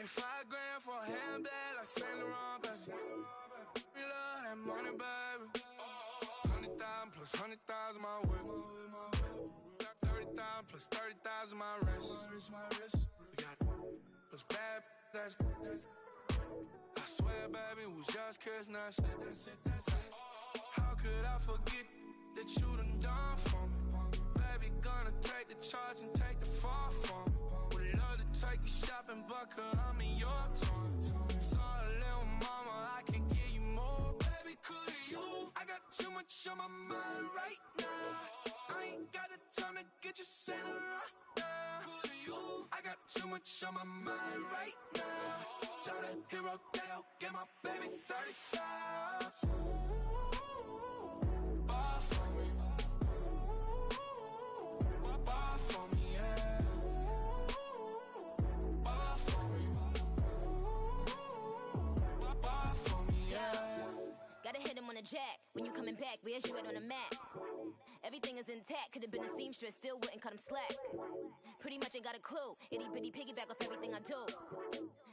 5 grand for a handbag like Saint Laurent, baby. We love that money, baby. 100,000 plus 100,000 my whip. 30,000 plus 30,000 my wrist. We got plus bad, that's I swear, baby, it was just kiss, that's it. How could I forget that you done for me? Baby, gonna take the charge and take the fall from me. Would love to take you shopping, but I'm in your time. Sorry, little mama, I can give you more. Baby, could you? I got too much on my mind right now. I ain't got the time to get you sent right now. Could you? I got too much on my mind right now. Tell that hero that I'll get my baby 30,000. Buy for me. Buy for me, yeah. Buy for me. Buy for me, yeah. Gotta hit him on the jack. When you coming back, where's you at on the map? Everything is intact. Could've been a seamstress, still wouldn't cut him slack. Pretty much ain't got a clue. Itty bitty piggyback off everything I do.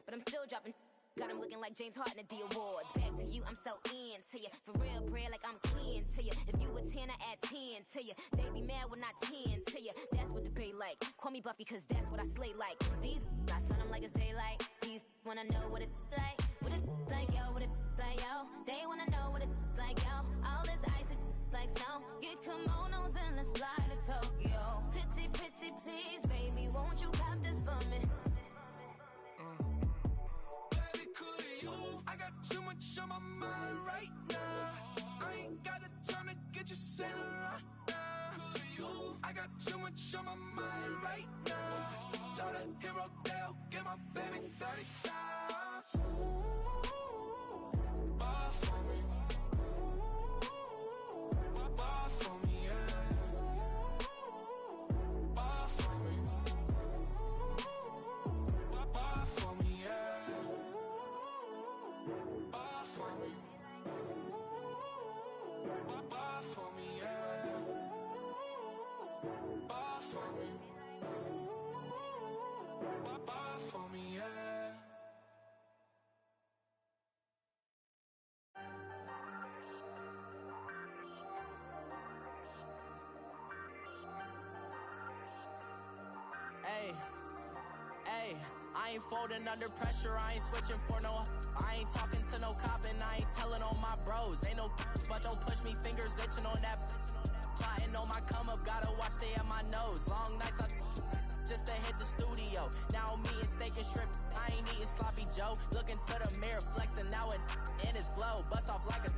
But I'm still dropping. Got him looking like James Harden at the awards. Back to you, I'm so into you. For real, bread, like I'm keen to you. If you a 10, I add 10 to you. They be mad when I 10 to you. That's what the bay like. Call me Buffy, cause that's what I slay like. These, I sun them like it's daylight. These wanna know what it's like. What it's like, yo, what it's like, yo. They wanna know what it's like, yo. All this ice is like snow. Get kimonos and let's fly to Tokyo. Pretty, pretty, please, baby, won't you cop this for me? I got too much on my mind right now. I ain't got the time to get you sent right now. I got too much on my mind right now. Tell that hero that I'll get my baby 30,000. Buy for me. Buy for me, yeah. Buy for me. Buy for me, yeah. Buy for me. Buy for me, yeah. Buy for me. Buy for me, yeah. Hey, I ain't folding under pressure, I ain't switching for no. I ain't talking to no cop and I ain't telling on my bros. Ain't no but don't push me, fingers itching on that. Plotting on my come up, gotta watch stay at my nose. Long nights just to hit the studio. Now I'm eating steak and shrimp, I ain't eating sloppy Joe. Looking to the mirror, flexing now and in his glow. Bust off like a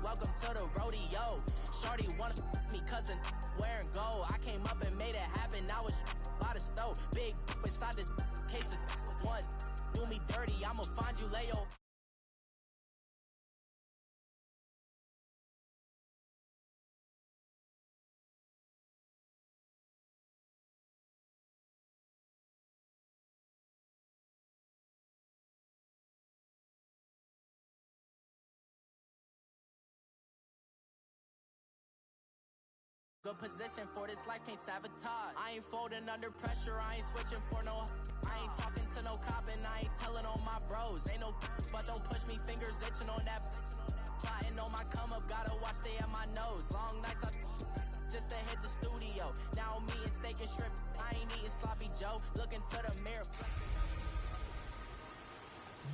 welcome to the rodeo. Shorty wanna me cousin wearing gold. I came up and made it happen, I was by the stove. Big inside this case is once. Do me dirty, I'ma find you, lay your. Good position for this life, can't sabotage. I ain't folding under pressure, I ain't switching for no. I ain't talking to no cop and I ain't telling on my bros. Ain't no but don't push me, fingers itching on that. Plotting on my come up, gotta watch stay at my nose. Long nights just to hit the studio. Now I'm eating steak and shrimp, I ain't eating sloppy Joe. Looking to the mirror.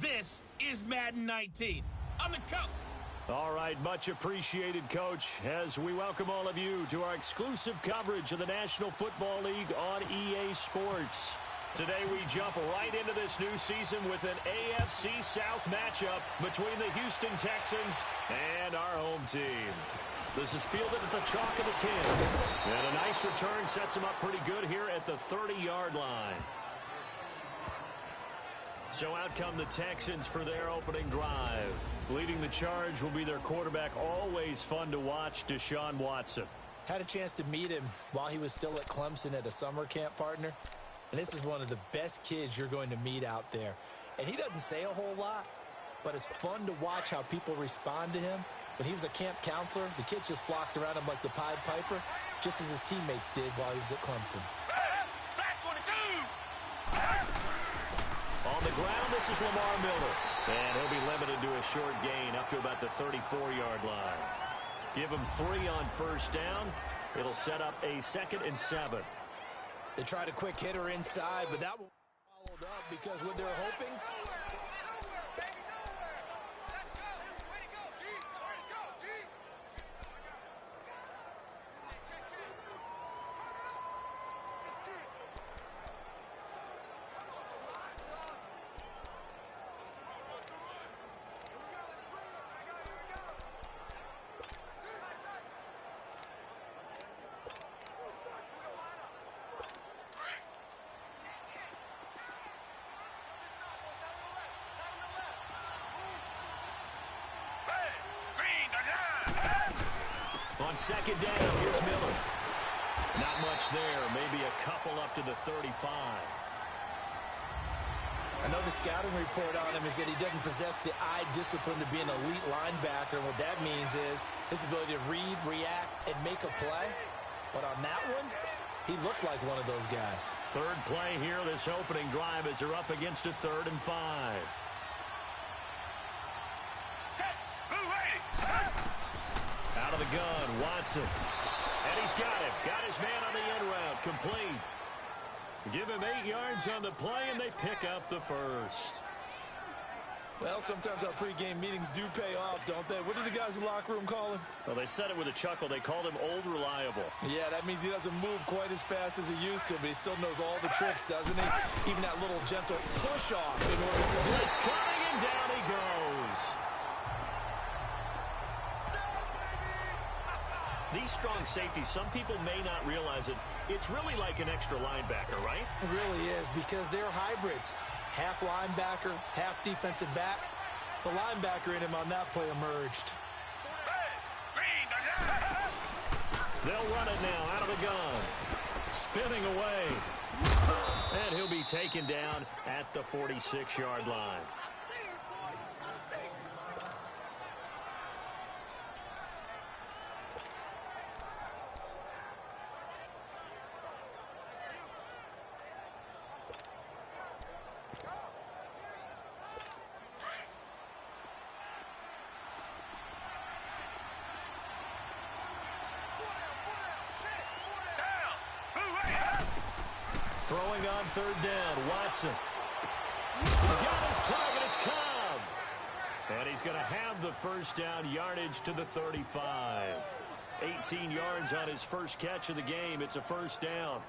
This is Madden 19. I'm the coach. All right, much appreciated, Coach, as we welcome all of you to our exclusive coverage of the National Football League on EA Sports. Today we jump right into this new season with an AFC South matchup between the Houston Texans and our home team. This is fielded at the chalk of the 10. And a nice return sets him up pretty good here at the 30-yard line. So out come the Texans for their opening drive. Leading the charge will be their quarterback, always fun to watch, Deshaun Watson. Had a chance to meet him while he was still at Clemson at a summer camp, partner. And this is one of the best kids you're going to meet out there. And he doesn't say a whole lot, but it's fun to watch how people respond to him. When he was a camp counselor, the kids just flocked around him like the Pied Piper, just as his teammates did while he was at Clemson. On the ground, this is Lamar Miller. And he'll be limited to a short gain up to about the 34-yard line. Give him 3 on first down. It'll set up a 2nd and 7. They tried a quick hitter inside, but that one followed up because what they're hoping. On 2nd down, here's Miller. Not much there, maybe a couple up to the 35. I know the scouting report on him is that he doesn't possess the eye discipline to be an elite linebacker. And what that means is his ability to read, react, and make a play. But on that one, he looked like one of those guys. Third play here, this opening drive as they're up against a 3rd and 5. Out of the gun, Watson. And he's got him. Got his man on the end route. Complete. Give him 8 yards on the play, and they pick up the first. Well, sometimes our pregame meetings do pay off, don't they? What do the guys in the locker room call him? Well, they said it with a chuckle. They called him Old Reliable. Yeah, that means he doesn't move quite as fast as he used to, but he still knows all the tricks, doesn't he? Even that little gentle push-off in order to... Blitz coming, and down he goes. These strong safeties, some people may not realize it. It's really like an extra linebacker, right? It really is, because they're hybrids. Half linebacker, half defensive back. The linebacker in him on that play emerged. They'll run it now out of the gun. Spinning away. And he'll be taken down at the 46-yard line. Throwing on 3rd down, Watson. He's got his target, it's Cobb. And he's going to have the first down, yardage to the 35. 18 yards on his first catch of the game. It's a first down.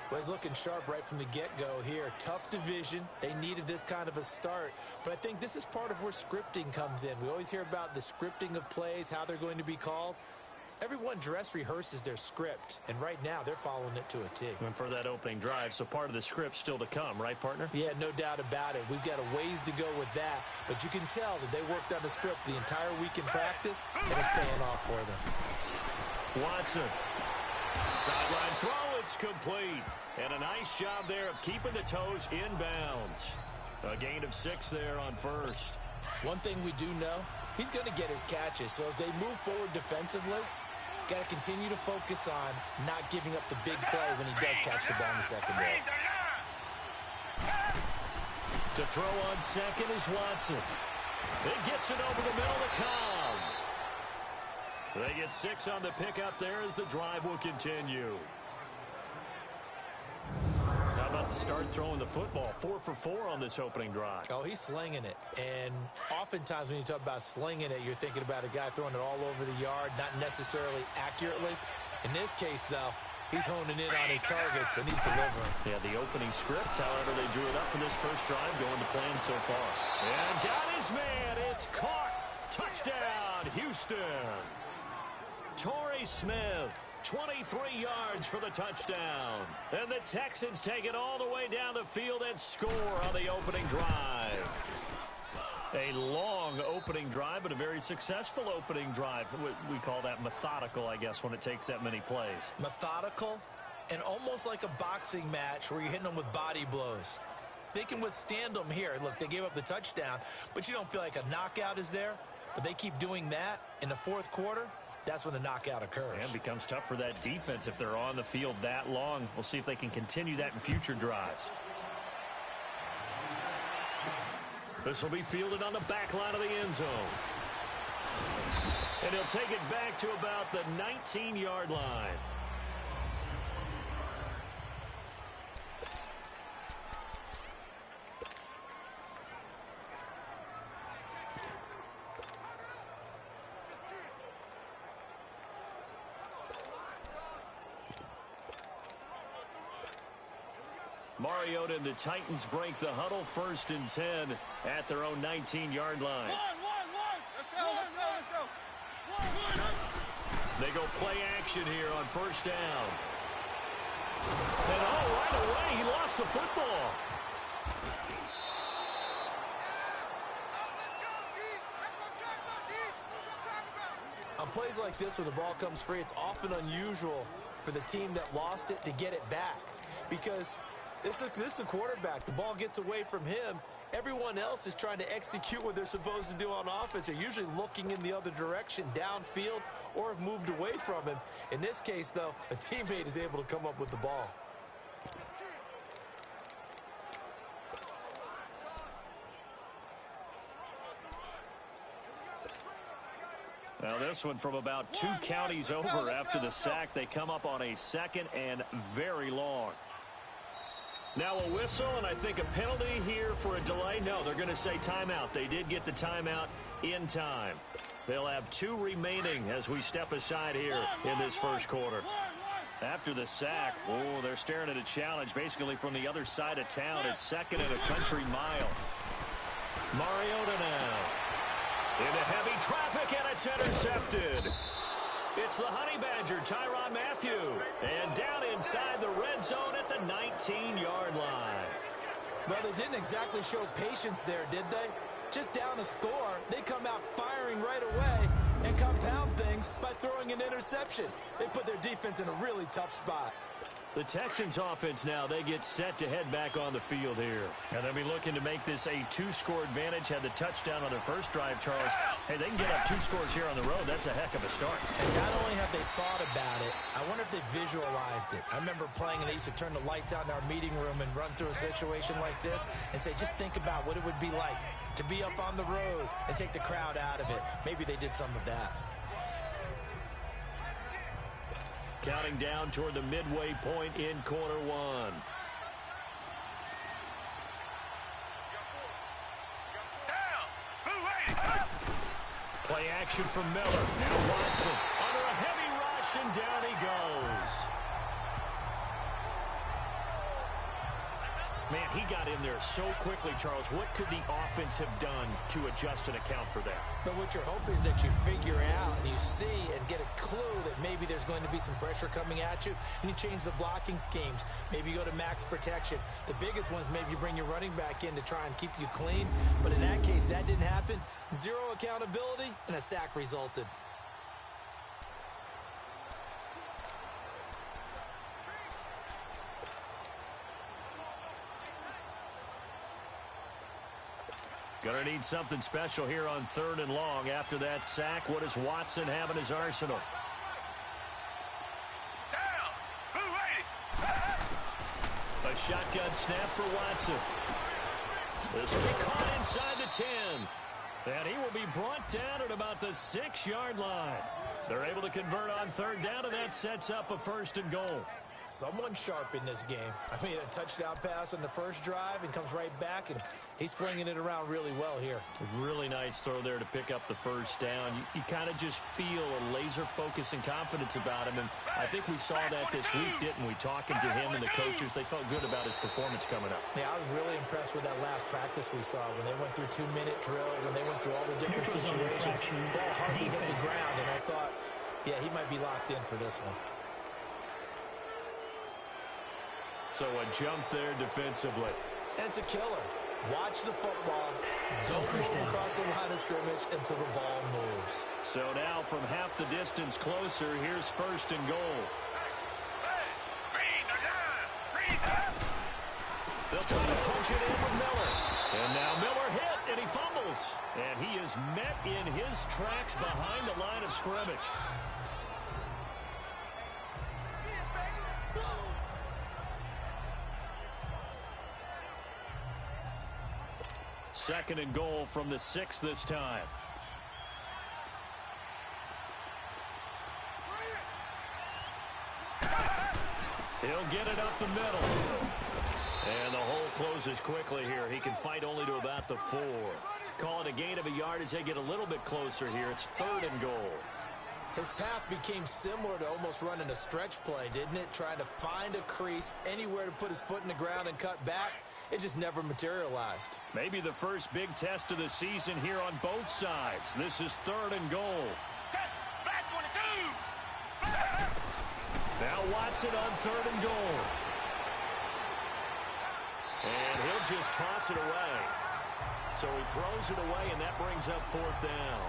Well, he's looking sharp right from the get-go here. Tough division. They needed this kind of a start. But I think this is part of where scripting comes in. We always hear about the scripting of plays, how they're going to be called. Everyone dress rehearses their script, and right now they're following it to a T. And for that opening drive, so part of the script still to come, right, partner? Yeah, no doubt about it. We've got a ways to go with that, but you can tell that they worked on the script the entire week in practice, and it's paying off for them. Watson. Sideline throw, it's complete. And a nice job there of keeping the toes inbounds. A gain of 6 there on first. One thing we do know, he's going to get his catches, so as they move forward defensively, got to continue to focus on not giving up the big play when he does catch the ball in the secondary. To throw on second is Watson. It gets it over the middle to Cobb. They get 6 on the pickup there as the drive will continue. How about the start throwing the football? 4 for 4 on this opening drive. Oh, he's slinging it. And oftentimes when you talk about slinging it, you're thinking about a guy throwing it all over the yard, not necessarily accurately. In this case, though, he's honing in on his targets, and he's delivering. Yeah, the opening script, however, they drew it up for this first drive, going to plan so far. And got his man. It's caught. Touchdown, Houston. Torrey Smith. 23 yards for the touchdown. And the Texans take it all the way down the field and score on the opening drive. A long opening drive, but a very successful opening drive. We call that methodical, I guess, when it takes that many plays. Methodical and almost like a boxing match where you're hitting them with body blows. They can withstand them here. Look, they gave up the touchdown, but you don't feel like a knockout is there. But they keep doing that in the fourth quarter. That's when the knockout occurs. And it becomes tough for that defense if they're on the field that long. We'll see if they can continue that in future drives. This will be fielded on the back line of the end zone. And he'll take it back to about the 19-yard line. Mariota and the Titans break the huddle, 1st and 10 at their own 19-yard line. Let's go. They go play action here on 1st down. And right away, he lost the football. On plays like this, when the ball comes free, it's often unusual for the team that lost it to get it back. Because this is a quarterback. The ball gets away from him. Everyone else is trying to execute what they're supposed to do on offense. They're usually looking in the other direction, downfield, or have moved away from him. In this case, though, a teammate is able to come up with the ball. Now this one from about 2 counties over after the sack. They come up on a 2nd and very long. Now a whistle, and I think a penalty here for a delay. No, they're going to say timeout. They did get the timeout in time. They'll have 2 remaining as we step aside here in this 1st quarter. After the sack, they're staring at a challenge basically from the other side of town. It's 2nd and a country mile. Mariota now into heavy traffic, and it's intercepted. It's the Honey Badger, Tyrann Mathieu. And down inside the red zone at the 19-yard line. Well, they didn't exactly show patience there, did they? Just down a score, they come out firing right away and compound things by throwing an interception. They put their defense in a really tough spot. The Texans offense now, they get set to head back on the field here. And they'll be looking to make this a 2-score advantage. Had the touchdown on their first drive, Charles. Hey, they can get up 2 scores here on the road. That's a heck of a start. And not only have they thought about it, I wonder if they visualized it. I remember playing, and they used to turn the lights out in our meeting room and run through a situation like this and say, just think about what it would be like to be up on the road and take the crowd out of it. Maybe they did some of that. Counting down toward the midway point in quarter 1. Play action from Miller. Now Watson under a heavy rush, and down he goes. Man, he got in there so quickly, Charles. What could the offense have done to adjust and account for that? But what you're hoping is that you figure out and you see and get a clue that maybe there's going to be some pressure coming at you, and you change the blocking schemes. Maybe you go to max protection. The biggest one is maybe you bring your running back in to try and keep you clean. But in that case, that didn't happen. 0 accountability, and a sack resulted. Gonna need something special here on 3rd and long. After that sack, what does Watson have in his arsenal? A shotgun snap for Watson. This will be caught inside the 10. And he will be brought down at about the 6-yard line. They're able to convert on 3rd down, and that sets up a 1st and goal. Someone sharp in this game. I mean, a touchdown pass on the first drive and comes right back, and he's flinging it around really well here. Really nice throw there to pick up the 1st down. You kind of just feel a laser focus and confidence about him, and I think we saw that this week, didn't we? Talking to him and the coaches, they felt good about his performance coming up. Yeah, I was really impressed with that last practice we saw when they went through 2-minute drill, when they went through all the different situations. Ball hardly hit the ground, and I thought, yeah, he might be locked in for this one. So a jump there defensively. And it's a killer. Watch the football. Don't move across the line of scrimmage until the ball moves. So now from half the distance closer, here's 1st and goal. They'll try to punch it in with Miller. And now Miller hit, and he fumbles. And he is met in his tracks behind the line of scrimmage. 2nd and goal from the 6 this time. He'll get it up the middle. And the hole closes quickly here. He can fight only to about the 4. Call it a gain of a yard as they get a little bit closer here. It's 3rd and goal. His path became similar to almost running a stretch play, didn't it? Trying to find a crease, anywhere to put his foot in the ground and cut back. It just never materialized. Maybe the first big test of the season here on both sides. This is 3rd and goal. Back 22. Now Watson on 3rd and goal. And he'll just toss it away. So he throws it away, and that brings up 4th down.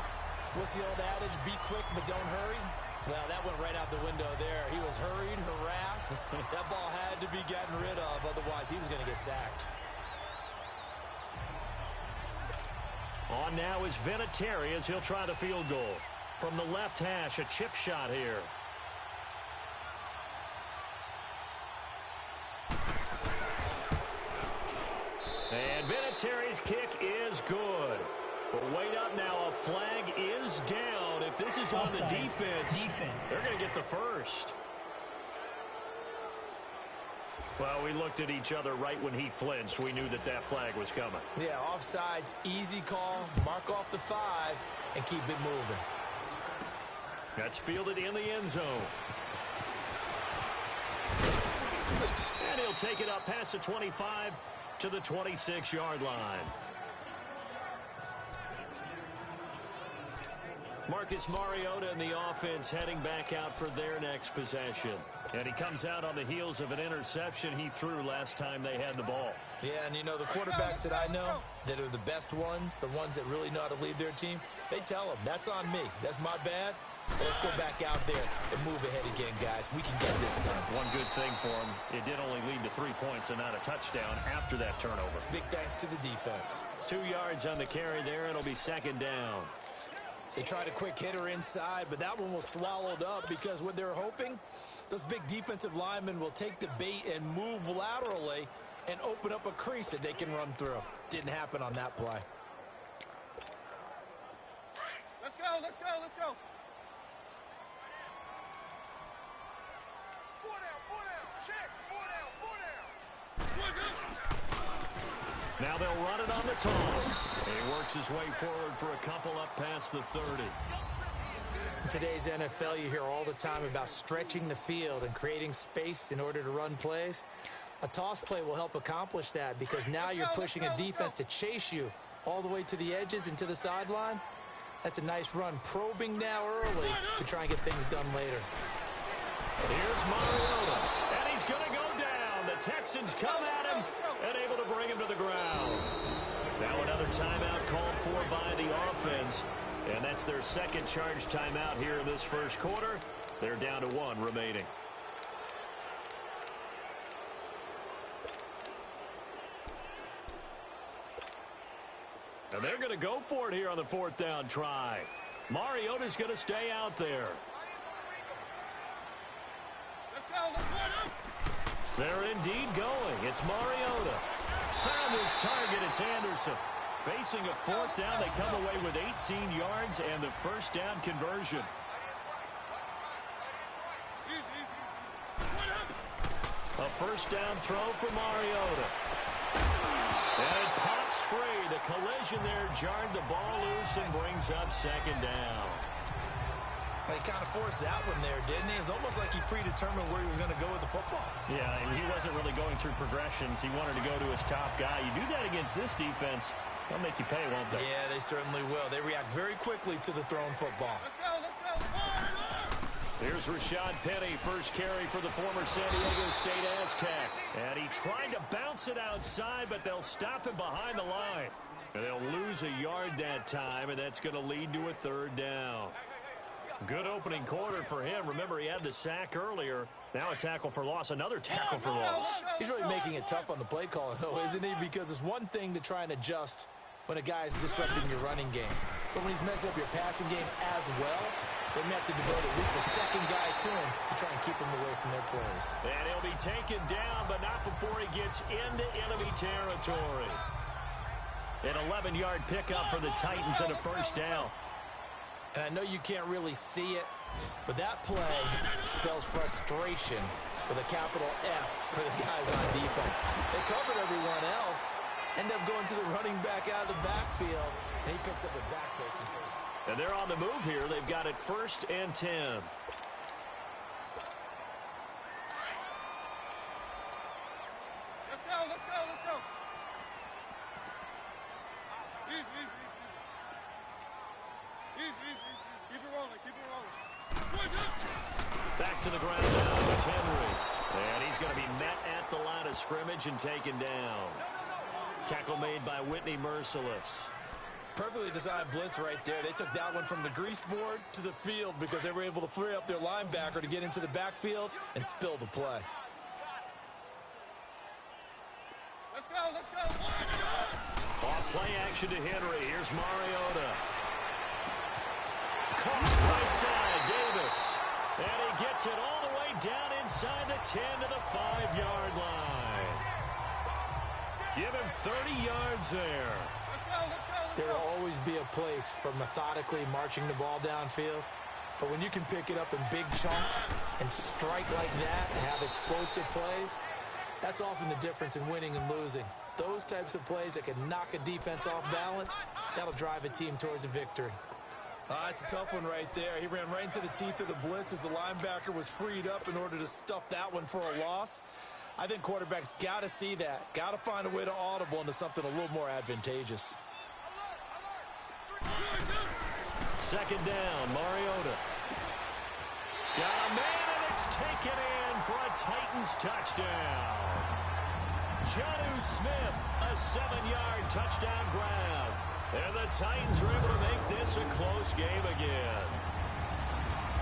What's the old adage? Be quick, but don't hurry. Well, that went right out the window there. He was hurried, harassed. That ball had to be gotten rid of. Otherwise, he was going to get sacked. On now is Vinatieri as he'll try the field goal. From the left hash, a chip shot here. And Vinatieri's kick is good. But wait up now, a flag is down. If this is on the defense, they're going to get the first. Well, we looked at each other right when he flinched. We knew that that flag was coming. Yeah, offsides, easy call, mark off the 5, and keep it moving. That's fielded in the end zone. And he'll take it up past the 25 to the 26-yard line. Marcus Mariota and the offense heading back out for their next possession. And he comes out on the heels of an interception he threw last time they had the ball. Yeah, and you know, the quarterbacks that I know that are the best ones, the ones that really know how to lead their team, they tell them, that's on me. That's my bad. Let's go back out there and move ahead again, guys. We can get this done. One good thing for him, it did only lead to 3 points and not a touchdown after that turnover. Big thanks to the defense. 2 yards on the carry there. It'll be 2nd down. They tried a quick hitter inside, but that one was swallowed up because what they're hoping, those big defensive linemen will take the bait and move laterally and open up a crease that they can run through. Didn't happen on that play. Let's go, let's go, let's go. 4 down, check, 4 down. Now they'll run it on the toss. He works his way forward for a couple up past the 30. In today's NFL, you hear all the time about stretching the field and creating space in order to run plays. A toss play will help accomplish that because now you're pushing a defense to chase you all the way to the edges and to the sideline. That's a nice run, probing now early to try and get things done later. Here's Mariota, and he's going to go down. The Texans come at him and able to bring him to the ground. Now another timeout called for by the offense, and that's their second charge timeout here in this first quarter. They're down to 1 remaining. And they're going to go for it here on the 4th down try. Mariota's going to stay out there. They're indeed going. It's Mariota. Found his target. It's Anderson. Facing a 4th down, they come away with 18 yards and the first down conversion. A first down throw for Mariota. And it pops free. The collision there jarred the ball loose and brings up 2nd down. He kind of forced that one there, didn't he? It's almost like he predetermined where he was going to go with the football. Yeah, and he wasn't really going through progressions. He wanted to go to his top guy. You do that against this defense, they'll make you pay, won't they? Yeah, they certainly will. They react very quickly to the thrown football. Let's go. Here's Rashad Penny, first carry for the former San Diego State Aztec. And he tried to bounce it outside, but they'll stop him behind the line. And they'll lose a yard that time, and that's going to lead to a 3rd down. Good opening quarter for him. Remember, he had the sack earlier. Now a tackle for loss, another tackle for loss. He's really making it tough on the play caller, though, isn't he? Because it's one thing to try and adjust when a guy is disrupting your running game. But when he's messing up your passing game as well, they may have to devote at least a second guy to him to try and keep him away from their plays. And he'll be taken down, but not before he gets into enemy territory. An 11-yard pickup for the Titans and a first down. And I know you can't really see it, but that play spells frustration with a capital F for the guys on defense. They covered everyone else, end up going to the running back out of the backfield, and he picks up a backbreaking first. And they're on the move here. They've got it 1st and 10. Let's go, let's go, let's go. Easy. Keep it rolling, keep it rolling. Back to the ground now. It's Henry. And he's going to be met at the line of scrimmage and taken down. Tackle made by Whitney Merciless. Perfectly designed blitz right there. They took that one from the grease board to the field because they were able to free up their linebacker to get into the backfield and spill the play. Let's go. Off play action to Henry. Here's Mariota. Caught right side, Davis. And he gets it all the way down inside the 10 to the 5-yard line. Give him 30 yards there. There will always be a place for methodically marching the ball downfield. But when you can pick it up in big chunks and strike like that and have explosive plays, that's often the difference in winning and losing. Those types of plays that can knock a defense off balance, that'll drive a team towards a victory. It's a tough one right there. He ran right into the teeth of the blitz as the linebacker was freed up in order to stuff that one for a loss. I think quarterbacks got to see that, got to find a way to audible into something a little more advantageous. Second down, Mariota. Got a man, and it's taken in for a Titans touchdown. Jonnu Smith, a 7-yard touchdown grab. And the Titans are able to make this a close game again.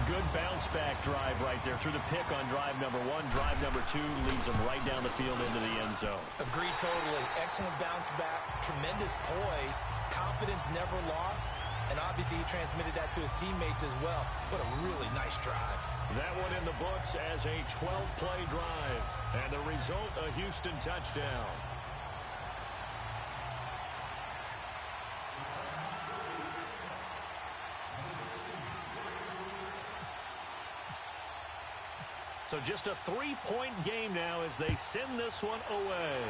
Good bounce-back drive right there through the pick on drive number 1. Drive number 2 leads them right down the field into the end zone. Agreed totally. Excellent bounce-back, tremendous poise, confidence never lost, and obviously he transmitted that to his teammates as well. What a really nice drive. That one in the books as a 12-play drive. And the result, a Houston touchdown. So just a 3-point game now as they send this one away.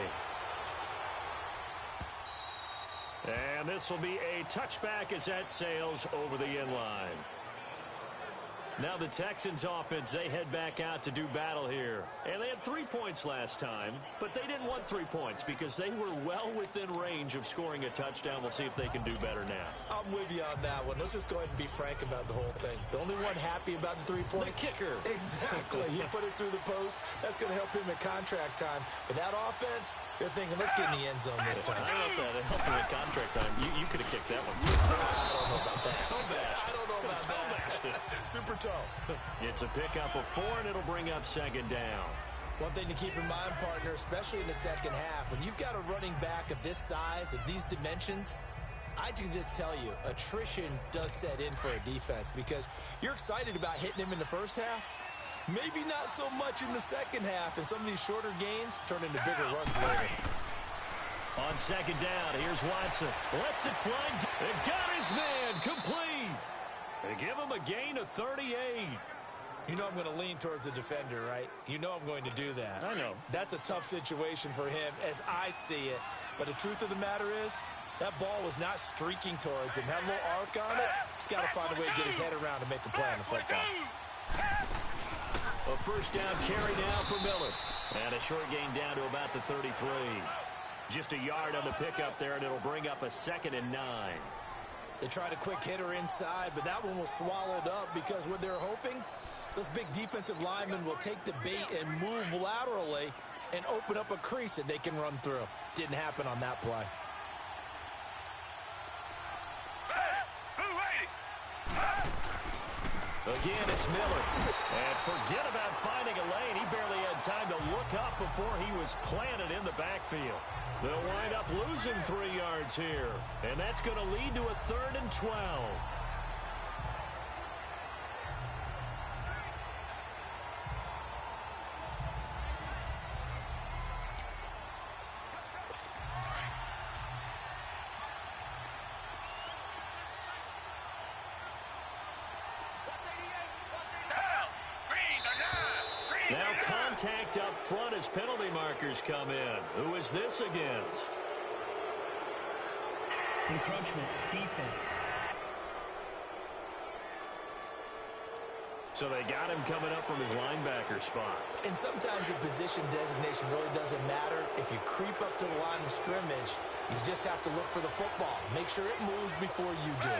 And this will be a touchback as that sails over the end line. Now the Texans offense, they head back out to do battle here. And they had 3 points last time, but they didn't want 3 points because they were well within range of scoring a touchdown. We'll see if they can do better now. I'm with you on that one. Let's just go ahead and be frank about the whole thing. The only one happy about the 3-point? The kicker. Exactly. He put it through the post. That's going to help him at contract time. But that offense, they're thinking, let's get in the end zone this time. I don't know if that helped him at contract time. You could have kicked that one. I don't know about that. Toe bash. I don't know about that. Super toe. It's a pickup of 4, and it'll bring up second down. One thing to keep in mind, partner, especially in the second half, when you've got a running back of this size, of these dimensions, I can just tell you, attrition does set in for a defense because you're excited about hitting him in the first half. Maybe not so much in the second half, and some of these shorter gains turn into bigger runs later. On second down, here's Watson. Lets it fly. They got his man complete. They give him a gain of 38. You know I'm going to lean towards the defender, right? You know I'm going to do that. I know. That's a tough situation for him as I see it. But the truth of the matter is, that ball was not streaking towards him. That little arc on it, he's got to find a way to get his head around and make a play on the football. A first down carry now for Miller. And a short gain down to about the 33. Just a yard on the pickup there, and it'll bring up a 2nd and 9. They tried a quick hitter inside, but that one was swallowed up because what they're hoping, those big defensive linemen will take the bait and move laterally and open up a crease that they can run through. Didn't happen on that play. Again, it's Miller. And forget about finding a lane. He barely had time to look up before he was planted in the backfield. They'll wind up losing 3 yards here. And that's going to lead to a 3rd and 12. contact up front as penalty markers come in. Who is this against? Encroachment, defense. So they got him coming up from his linebacker spot. And sometimes the position designation really doesn't matter. If you creep up to the line of scrimmage, you just have to look for the football. Make sure it moves before you do.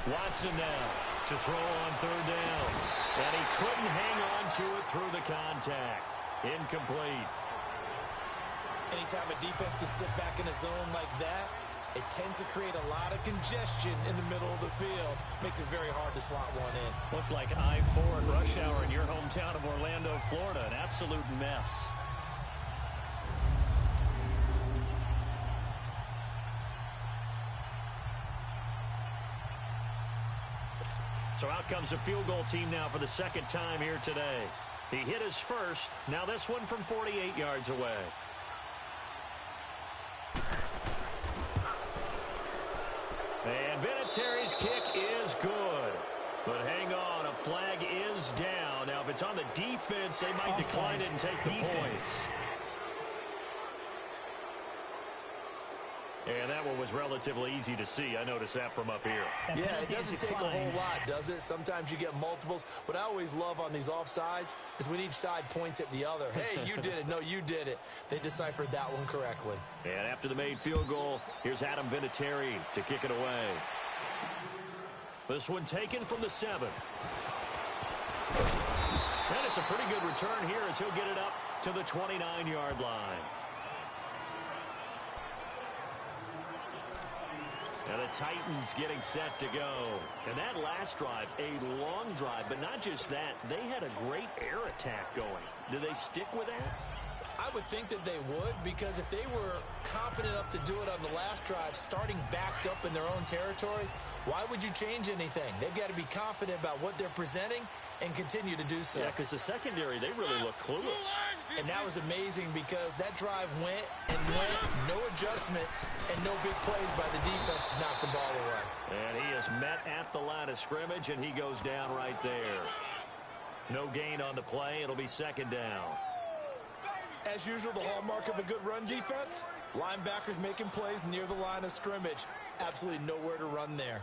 Watson now to throw on third down. And he couldn't hang on to it through the contact. Incomplete. Anytime a defense can sit back in a zone like that, it tends to create a lot of congestion in the middle of the field. Makes it very hard to slot one in. Looked like I-4 in rush hour in your hometown of Orlando, Florida. An absolute mess. So out comes a field goal team now for the second time here today. He hit his first. Now this one from 48 yards away. And Vinatieri's kick is good. But hang on, a flag is down. Now, if it's on the defense, they might decline it and take the points. And that one was relatively easy to see. I noticed that from up here. Yeah, it doesn't take a whole lot, does it? Sometimes you get multiples. What I always love on these offsides is when each side points at the other. Hey, you did it. No, you did it. They deciphered that one correctly. And after the made field goal, here's Adam Vinatieri to kick it away. This one taken from the 7. And it's a pretty good return here as he'll get it up to the 29-yard line. And the Titans getting set to go. And that last drive, a long drive, but not just that, they had a great air attack going. Do they stick with that? I would think that they would, because if they were confident enough to do it on the last drive, starting backed up in their own territory, why would you change anything? They've got to be confident about what they're presenting and continue to do so. Yeah, because the secondary, they really look clueless. And that was amazing because that drive went and went, no adjustments, and no big plays by the defense to knock the ball away. And he is met at the line of scrimmage, and he goes down right there. No gain on the play. It'll be second down. As usual, the hallmark of a good run defense, linebackers making plays near the line of scrimmage. Absolutely nowhere to run there.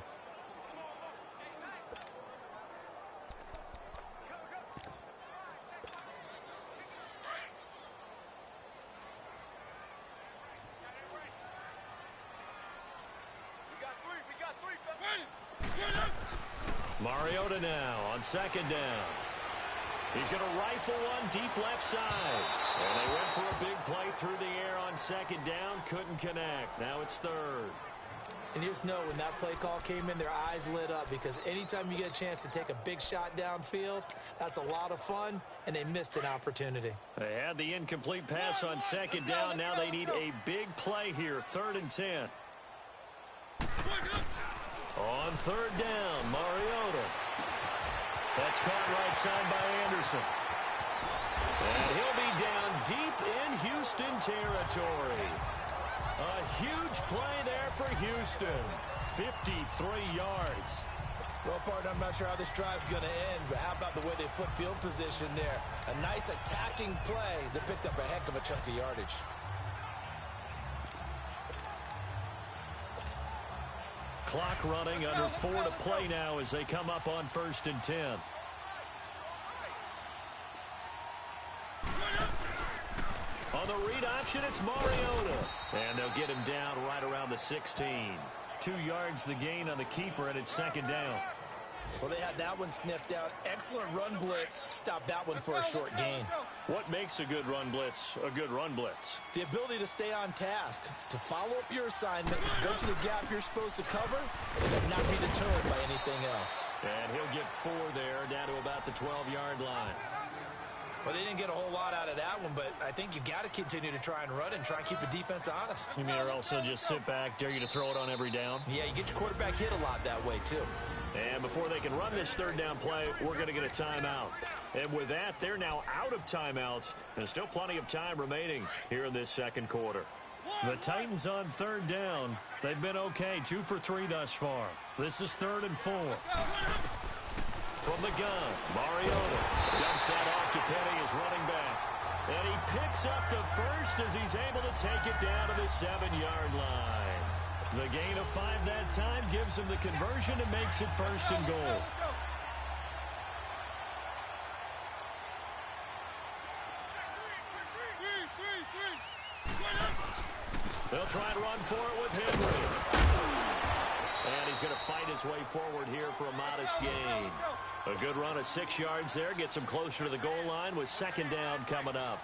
Mariota now on second down. He's going to rifle one deep left side. And they went for a big play through the air on second down. Couldn't connect. Now it's third. And you just know when that play call came in, their eyes lit up, because anytime you get a chance to take a big shot downfield, that's a lot of fun, and they missed an opportunity. They had the incomplete pass on second down. Now they need a big play here, 3rd and 10. On third down, Mariota. That's caught right side by Anderson. And he'll be down deep in Houston territory. A huge play there for Houston. 53 yards. Well, partner, I'm not sure how this drive's going to end, but how about the way they flip field position there? A nice attacking play that picked up a heck of a chunk of yardage. Clock running, under 4 to play now as they come up on 1st and 10. On the read option, it's Mariota. And they'll get him down right around the 16. 2 yards the gain on the keeper, and it's second down. Well, they had that one sniffed out. Excellent run blitz. Stop that one for a short gain. What makes a good run blitz a good run blitz? The ability to stay on task, to follow up your assignment, go to the gap you're supposed to cover, and not be deterred by anything else. And he'll get 4 there, down to about the 12-yard line. Well, they didn't get a whole lot out of that one, but I think you got to continue to try and run and try and keep the defense honest. You mean, or also just sit back, dare you to throw it on every down? Yeah, you get your quarterback hit a lot that way, too. And before they can run this third down play, we're going to get a timeout. And with that, they're now out of timeouts. There's still plenty of time remaining here in this second quarter. The Titans on third down. They've been okay, 2 for 3 thus far. This is 3rd and 4. from the gun. Mariota dumps that off to Penny as running back. And he picks up the first as he's able to take it down to the 7-yard line. The gain of 5 that time gives him the conversion and makes it first and goal. They'll try and run for it with Henry. And he's going to fight his way forward here for a modest gain. A good run of 6 yards there. Gets him closer to the goal line with second down coming up.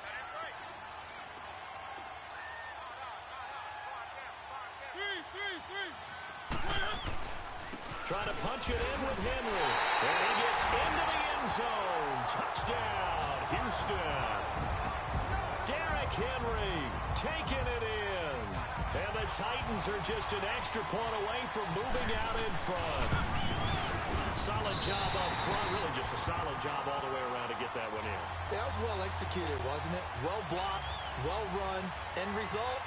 Trying to punch it in with Henry. And he gets into the end zone. Touchdown, Houston. Derrick Henry taking it in. And the Titans are just an extra point away from moving out in front. Solid job up front. Really just a solid job all the way around to get that one in. That was well executed, wasn't it? Well blocked, well run. End result,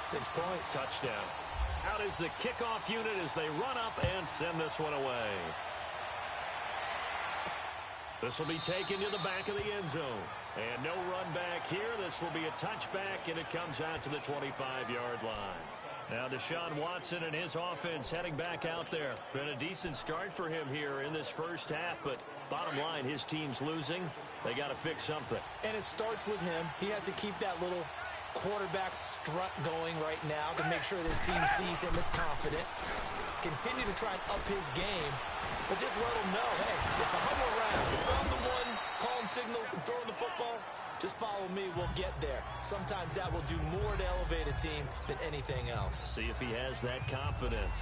6 points. Touchdown. Out is the kickoff unit as they run up and send this one away. This will be taken to the back of the end zone. And no run back here. This will be a touchback, and it comes out to the 25-yard line. Now Deshaun Watson and his offense heading back out there. Been a decent start for him here in this first half, but bottom line, his team's losing. They got to fix something. And it starts with him. He has to keep that little quarterback strut going right now to make sure that his team sees him as confident. Continue to try and up his game, but just let him know, hey, if I hung around, if I'm the one calling signals and throwing the football, just follow me, we'll get there. Sometimes that will do more to elevate a team than anything else. See if he has that confidence.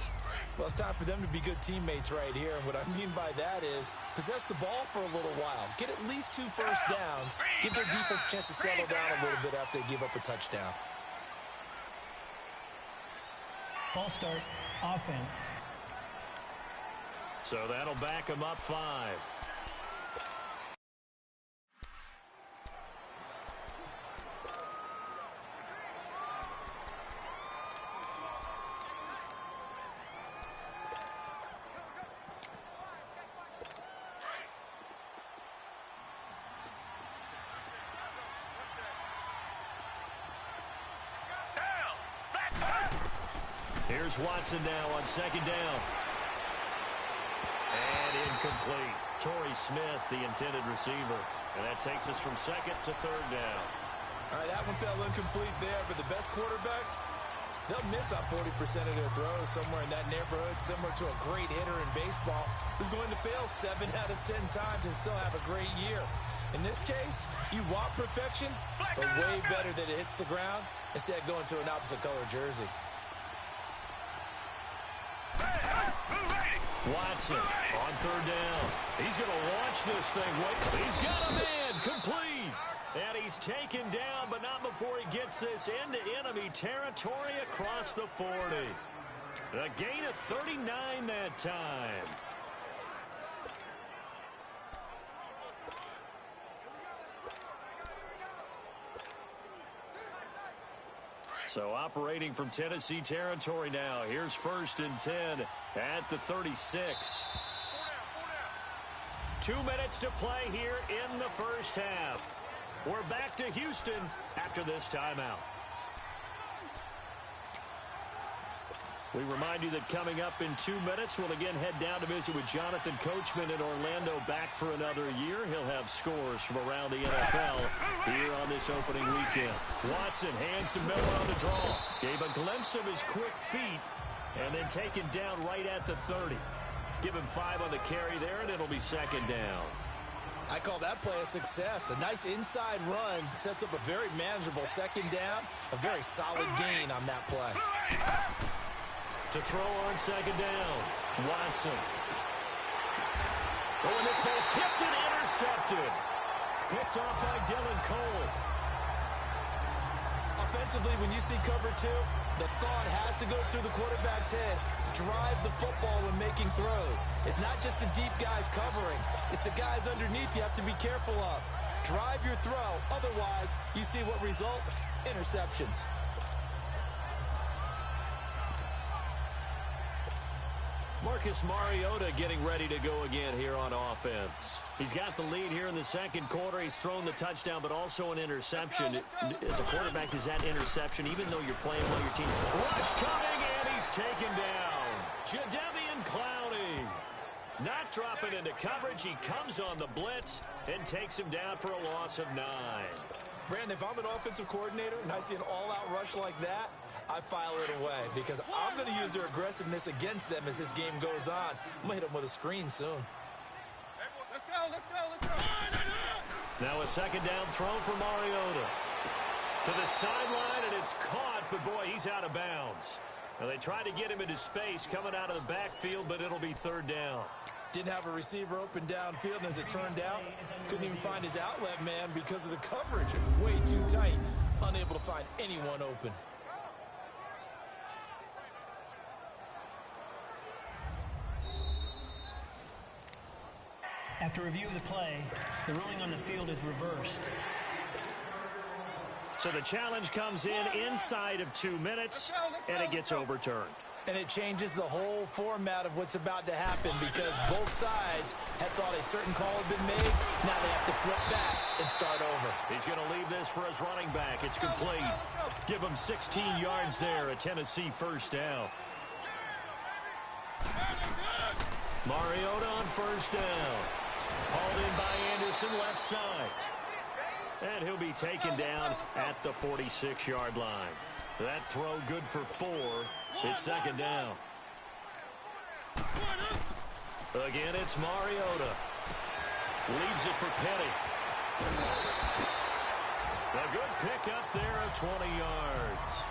Well, it's time for them to be good teammates right here. And what I mean by that is possess the ball for a little while. Get at least 2 first downs. Give their defense a chance to settle down a little bit after they give up a touchdown. False start, offense. So that'll back him up 5. Here's Watson now on second down. And incomplete. Torrey Smith, the intended receiver. And that takes us from second to third down. All right, that one fell incomplete there, but the best quarterbacks, they'll miss on 40% of their throws, somewhere in that neighborhood, similar to a great hitter in baseball who's going to fail 7 out of 10 times and still have a great year. In this case, you want perfection, but way better that it hits the ground instead of going to an opposite color jersey. Watson on third down. He's going to launch this thing. Wait, he's got a man complete. And he's taken down, but not before he gets this into enemy territory across the 40. A gain of 39 that time. So operating from Tennessee territory now. Here's first and 10 at the 36. 2 minutes to play here in the first half. We're back to Houston after this timeout. We remind you that coming up in 2 minutes, we'll again head down to visit with Jonathan Coachman in Orlando, back for another year. He'll have scores from around the NFL here on this opening weekend. Watson hands to Miller on the draw. Gave a glimpse of his quick feet and then taken down right at the 30. Give him 5 on the carry there, and it'll be second down. I call that play a success. A nice inside run sets up a very manageable second down. A very solid gain on that play. To throw on second down, Watson. Oh, and this ball's tipped and intercepted. Picked off by Dylan Cole. Offensively, when you see cover 2, the thought has to go through the quarterback's head. Drive the football when making throws. It's not just the deep guys covering. It's the guys underneath you have to be careful of. Drive your throw. Otherwise, you see what results? Interceptions. Marcus Mariota getting ready to go again here on offense. He's got the lead here in the second quarter. He's thrown the touchdown, but also an interception. As a quarterback, is that interception, even though you're playing well, your team. Rush coming, and he's taken down. Jadeveon Clowney not dropping into coverage. He comes on the blitz and takes him down for a loss of 9. Brandon, if I'm an offensive coordinator and I see an all-out rush like that, I file it away because I'm going to use their aggressiveness against them as this game goes on. I'm going to hit them with a screen soon. Let's go, let's go, let's go. Now a second down throw for Mariota. To the sideline, and it's caught, but boy, he's out of bounds. Now they tried to get him into space coming out of the backfield, but it'll be third down. Didn't have a receiver open downfield, and as it turned out, couldn't even find his outlet man because of the coverage. It was way too tight, unable to find anyone open. After review of the play, the ruling on the field is reversed. So the challenge comes in inside of 2 minutes, and it gets overturned. And it changes the whole format of what's about to happen because both sides had thought a certain call had been made. Now they have to flip back and start over. He's going to leave this for his running back. It's complete. Give him 16 yards there, a Tennessee first down. Mariota on first down. Hauled in by Anderson, left side. And he'll be taken down at the 46-yard line. That throw good for 4. It's second down. Again, it's Mariota. Leaves it for Petty. A good pickup there of 20 yards.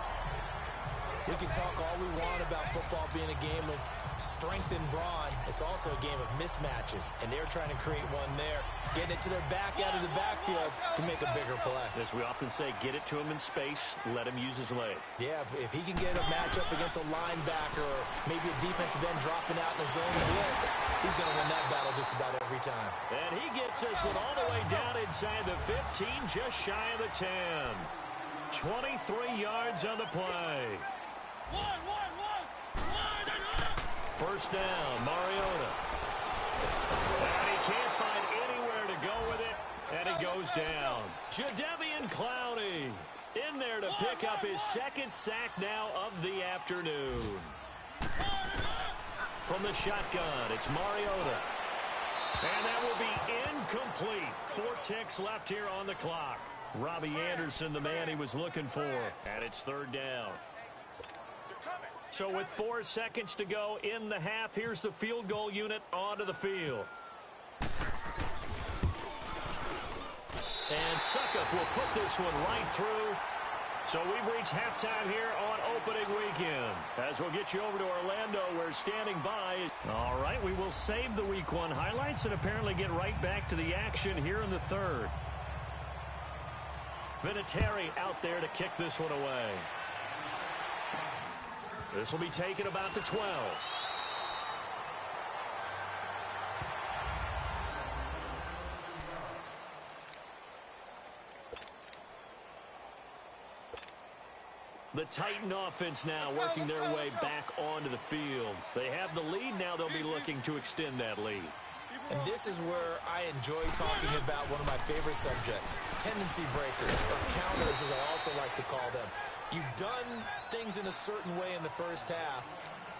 We can talk all we want about football being a game of strength and brawn. It's also a game of mismatches, and they're trying to create one there, getting it to their back out of the backfield to make a bigger play. As we often say, get it to him in space, let him use his leg. Yeah, if he can get a matchup against a linebacker or maybe a defensive end dropping out in a zone blitz, he's going to win that battle just about every time. And he gets this one all the way down inside the 15, just shy of the 10. 23 yards on the play. First down, Mariota. And he can't find anywhere to go with it, and it goes down. Jadeveon Clowney in there to pick up his second sack now of the afternoon. From the shotgun, it's Mariota. And that will be incomplete. 4 ticks left here on the clock. Robbie Anderson, the man he was looking for. And it's third down. So with 4 seconds to go in the half, here's the field goal unit onto the field. And Suckup will put this one right through. So we've reached halftime here on opening weekend. As we'll get you over to Orlando, we're standing by. All right, we will save the Week 1 highlights and apparently get right back to the action here in the third. Vinatieri out there to kick this one away. This will be taken about the 12. The Titan offense now working their way back onto the field. They have the lead. Now they'll be looking to extend that lead. And this is where I enjoy talking about one of my favorite subjects, tendency breakers, or counters as I also like to call them. You've done things in a certain way in the first half,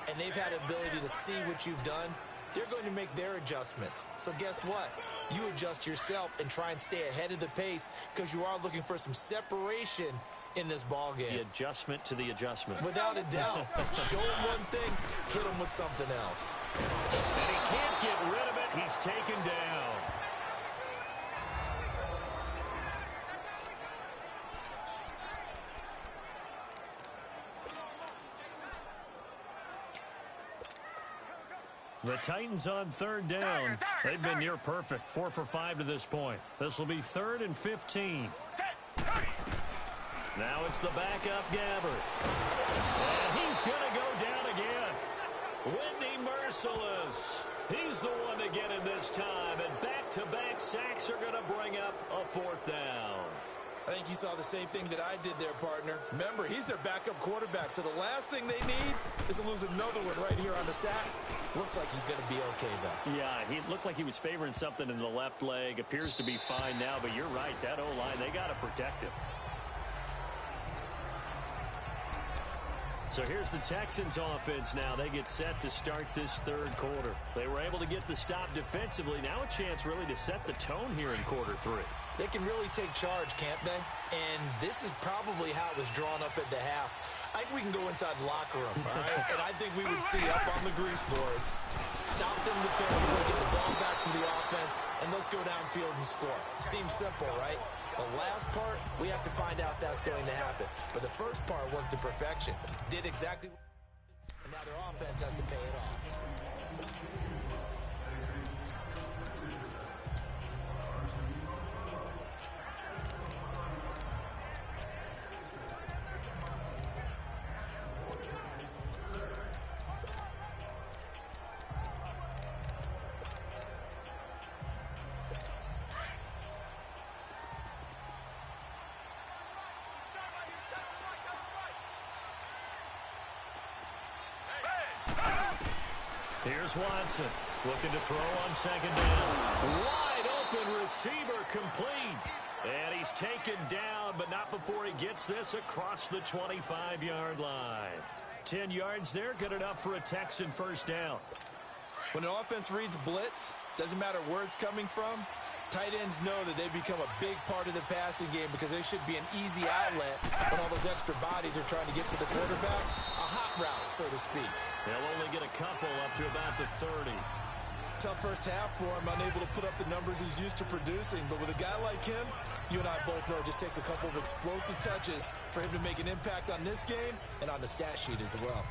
and they've had the ability to see what you've done. They're going to make their adjustments. So guess what? You adjust yourself and try and stay ahead of the pace because you are looking for some separation in this ball game. The adjustment to the adjustment. Without a doubt. Show him one thing, hit him with something else. And he can't get rid of it. He's taken down. The Titans on third down. They've been near perfect. 4 for 5 to this point. This will be 3rd and 15. Now it's the backup Gabbert. And he's going to go down again. Whitney Merciless. He's the one to get him this time. And back-to-back sacks are going to bring up a 4th down. I think you saw the same thing that I did there, partner. Remember, he's their backup quarterback, so the last thing they need is to lose another one right here on the sack. Looks like he's going to be okay, though. Yeah, he looked like he was favoring something in the left leg. Appears to be fine now, but you're right. That O-line, they got to protect him. So here's the Texans offense now. They get set to start this third quarter. They were able to get the stop defensively. Now a chance really to set the tone here in quarter three. They can really take charge, can't they? And this is probably how it was drawn up at the half. I think we can go inside the locker room, all right? And I think we would see up on the grease boards, stop them defensively, get the ball back from the offense, and let's go downfield and score. Seems simple, right? The last part, we have to find out that's going to happen. But the first part worked to perfection. Did exactly what they did, and now their offense has to pay it off. Here's Watson looking to throw on second down. Wide open receiver complete. And he's taken down, but not before he gets this across the 25-yard line. 10 yards there, good enough for a Texan first down. When an offense reads blitz, doesn't matter where it's coming from, tight ends know that they become a big part of the passing game because they should be an easy outlet when all those extra bodies are trying to get to the quarterback. A hot route, so to speak. They'll only get a couple up to about the 30. Tough first half for him, unable to put up the numbers he's used to producing. But with a guy like him, you and I both know it just takes a couple of explosive touches for him to make an impact on this game and on the stat sheet as well.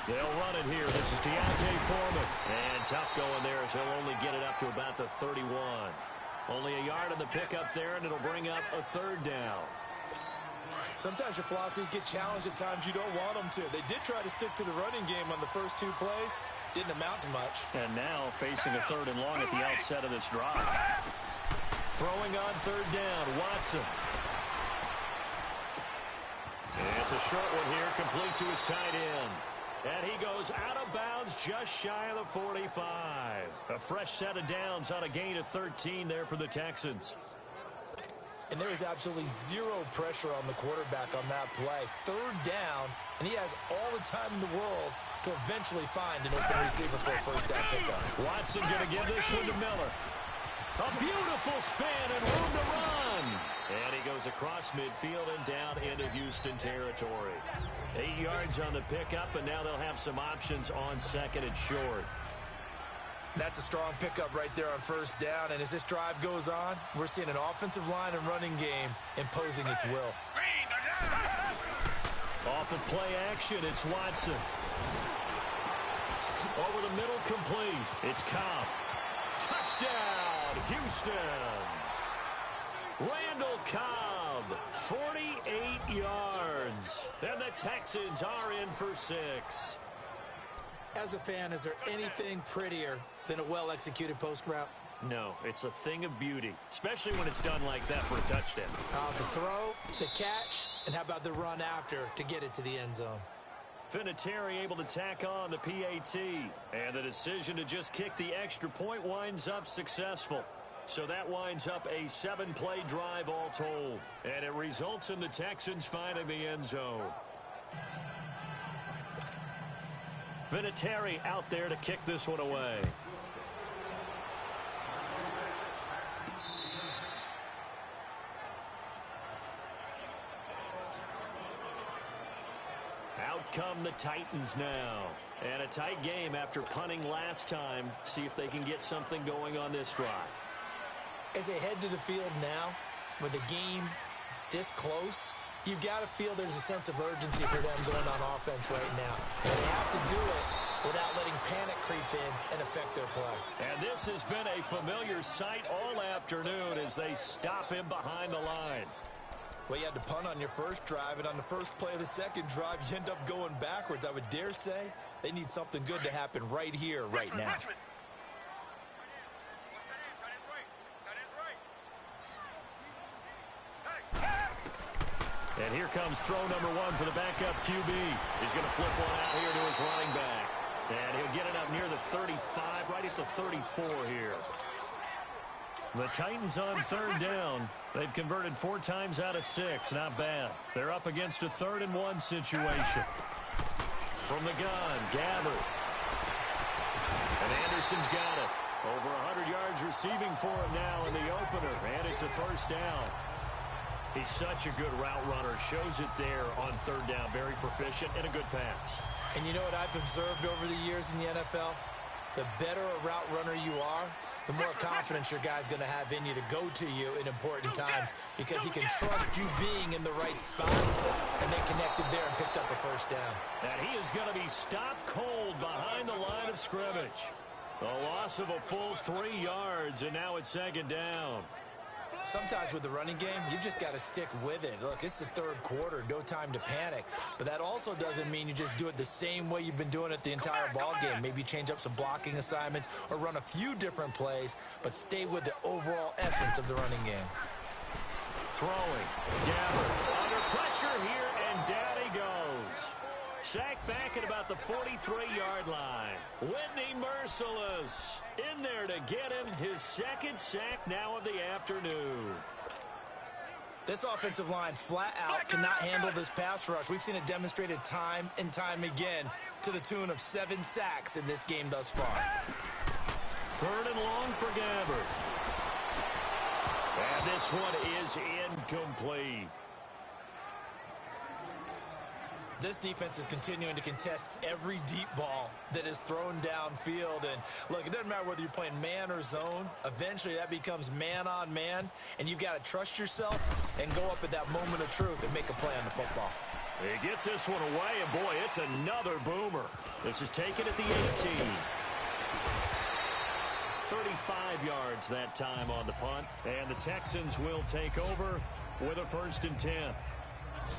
They'll run it here. This is Deontay Foreman. And tough going there as he'll only get it up to about the 31. Only a yard on the pickup there, and it'll bring up a third down. Sometimes your philosophies get challenged at times you don't want them to. They did try to stick to the running game on the first two plays. Didn't amount to much. And now facing a third and long at the outset of this drive. Throwing on third down, Watson. And it's a short one here, complete to his tight end. And he goes out of bounds just shy of the 45. A fresh set of downs on a gain of 13 there for the Texans. And there is absolutely zero pressure on the quarterback on that play. Third down, and he has all the time in the world to eventually find an open receiver for a first down pickup. Watson going to give this one to Miller. A beautiful spin and room to run. And he goes across midfield and down into Houston territory. 8 yards on the pickup, and now they'll have some options on second and short. That's a strong pickup right there on first down, and as this drive goes on, we're seeing an offensive line and running game imposing its will. Off of play action, it's Watson. Over the middle, complete. It's Cobb. Touchdown, Houston. Randall Cobb, 48 yards. And the Texans are in for 6. As a fan, is there anything prettier than a well-executed post route? No, it's a thing of beauty, especially when it's done like that for a touchdown. The throw, the catch, and how about the run after to get it to the end zone? Vinatieri able to tack on the PAT, and the decision to just kick the extra point winds up successful. So that winds up a 7-play drive all told, and it results in the Texans finding the end zone. Vinatieri out there to kick this one away. Out come the Titans now. And a tight game after punting last time. See if they can get something going on this drive. As they head to the field now, with the game this close, you've got to feel there's a sense of urgency for them going on offense right now. And they have to do it without letting panic creep in and affect their play. And this has been a familiar sight all afternoon as they stop him behind the line. Well, you had to punt on your first drive, and on the first play of the second drive, you end up going backwards. I would dare say they need something good to happen right here, right now. And here comes throw number one for the backup QB. He's going to flip one out here to his running back. And he'll get it up near the 35, right at the 34 here. The Titans on third down. They've converted 4 times out of 6. Not bad. They're up against a 3rd-and-1 situation. From the gun, Gabbard. And Anderson's got it. Over 100 yards receiving for him now in the opener. And it's a first down. He's such a good route runner. Shows it there on third down. Very proficient and a good pass. And you know what I've observed over the years in the NFL? The better a route runner you are, the more confidence your guy's going to have in you to go to you in important times because he can trust you being in the right spot, and they connected there and picked up a first down. And he is going to be stopped cold behind the line of scrimmage. A loss of a full 3 yards, and now it's 2nd down. Sometimes with the running game, you've just got to stick with it. Look, it's the 3rd quarter, no time to panic. But that also doesn't mean you just do it the same way you've been doing it the entire ball game. Maybe change up some blocking assignments or run a few different plays, but stay with the overall essence of the running game. Throwing. Gabbard under pressure here, and down he goes. Sacked back at about the 43-yard line. Whitney Merciless in there to get him his 2nd sack now of the afternoon. This offensive line flat out cannot handle this pass rush. We've seen it demonstrated time and time again to the tune of 7 sacks in this game thus far. 3rd and long for Gabbard. And this one is incomplete. This defense is continuing to contest every deep ball that is thrown downfield. And look, it doesn't matter whether you're playing man or zone. Eventually, that becomes man on man. And you've got to trust yourself and go up at that moment of truth and make a play on the football. He gets this one away, and boy, it's another boomer. This is taken at the 18. 35 yards that time on the punt. And the Texans will take over with a 1st and 10.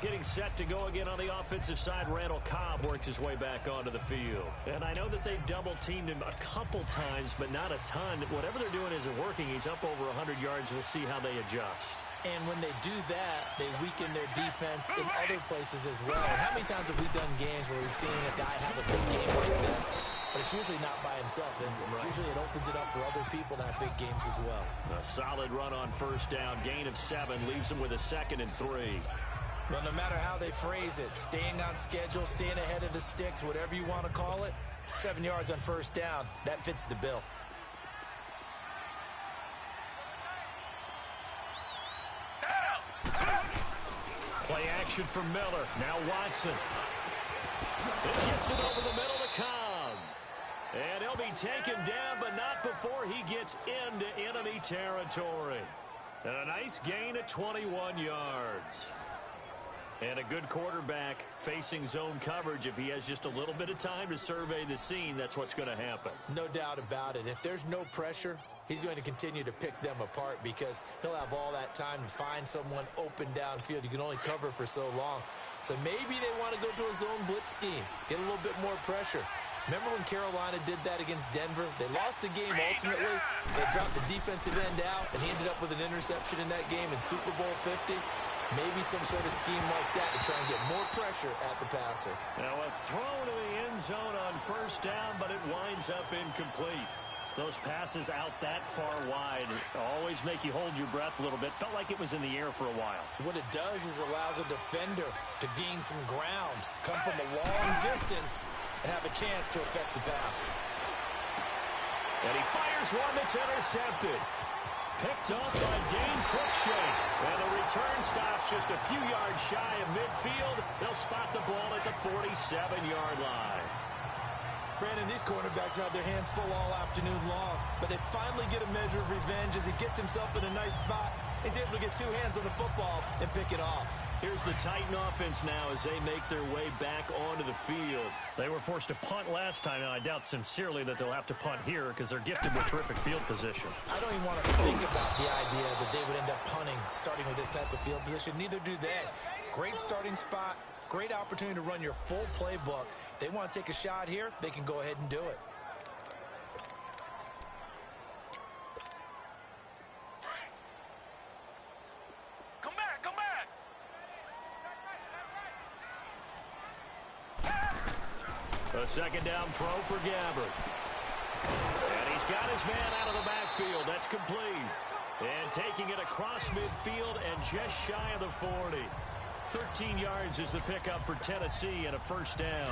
Getting set to go again on the offensive side. Randall Cobb works his way back onto the field. And I know that they've double-teamed him a couple times, but not a ton. Whatever they're doing isn't working. He's up over 100 yards. We'll see how they adjust. And when they do that, they weaken their defense in other places as well. And how many times have we done games where we've seen a guy have a big game like this? But it's usually not by himself, is it? Right. Usually it opens it up for other people to have big games as well. A solid run on first down. Gain of 7 leaves him with a 2nd and 3. Well, no matter how they phrase it, staying on schedule, staying ahead of the sticks, whatever you want to call it, 7 yards on first down, that fits the bill. Play action from Miller. Now Watson. This gets it over the middle to Cobb. And he'll be taken down, but not before he gets into enemy territory. And a nice gain of 21 yards. And a good quarterback facing zone coverage. If he has just a little bit of time to survey the scene, that's what's going to happen. No doubt about it. If there's no pressure, he's going to continue to pick them apart because he'll have all that time to find someone open downfield. You can only cover for so long. So maybe they want to go to a zone blitz scheme, get a little bit more pressure. Remember when Carolina did that against Denver? They lost the game ultimately. They dropped the defensive end out, and he ended up with an interception in that game in Super Bowl 50. Maybe some sort of scheme like that to try and get more pressure at the passer. Now a throw to the end zone on first down, but it winds up incomplete. Those passes out that far wide always make you hold your breath a little bit. Felt like it was in the air for a while. What it does is allows a defender to gain some ground, come from a long distance, and have a chance to affect the pass. And he fires one that's intercepted. Picked off by Dane Cruikshank. And the return stops just a few yards shy of midfield. They'll spot the ball at the 47-yard line. Brandon, these cornerbacks had their hands full all afternoon long, but they finally get a measure of revenge as he gets himself in a nice spot. He's able to get two hands on the football and pick it off. Here's the Titan offense now as they make their way back onto the field. They were forced to punt last time, and I doubt sincerely that they'll have to punt here because they're gifted with terrific field position. I don't even want to think about the idea that they would end up punting starting with this type of field position. Neither do they. Great starting spot, great opportunity to run your full playbook. If they want to take a shot here, they can go ahead and do it. Come back! A second down throw for Gabbert. And he's got his man out of the backfield. That's complete. And taking it across midfield and just shy of the 40. 13 yards is the pickup for Tennessee and a first down.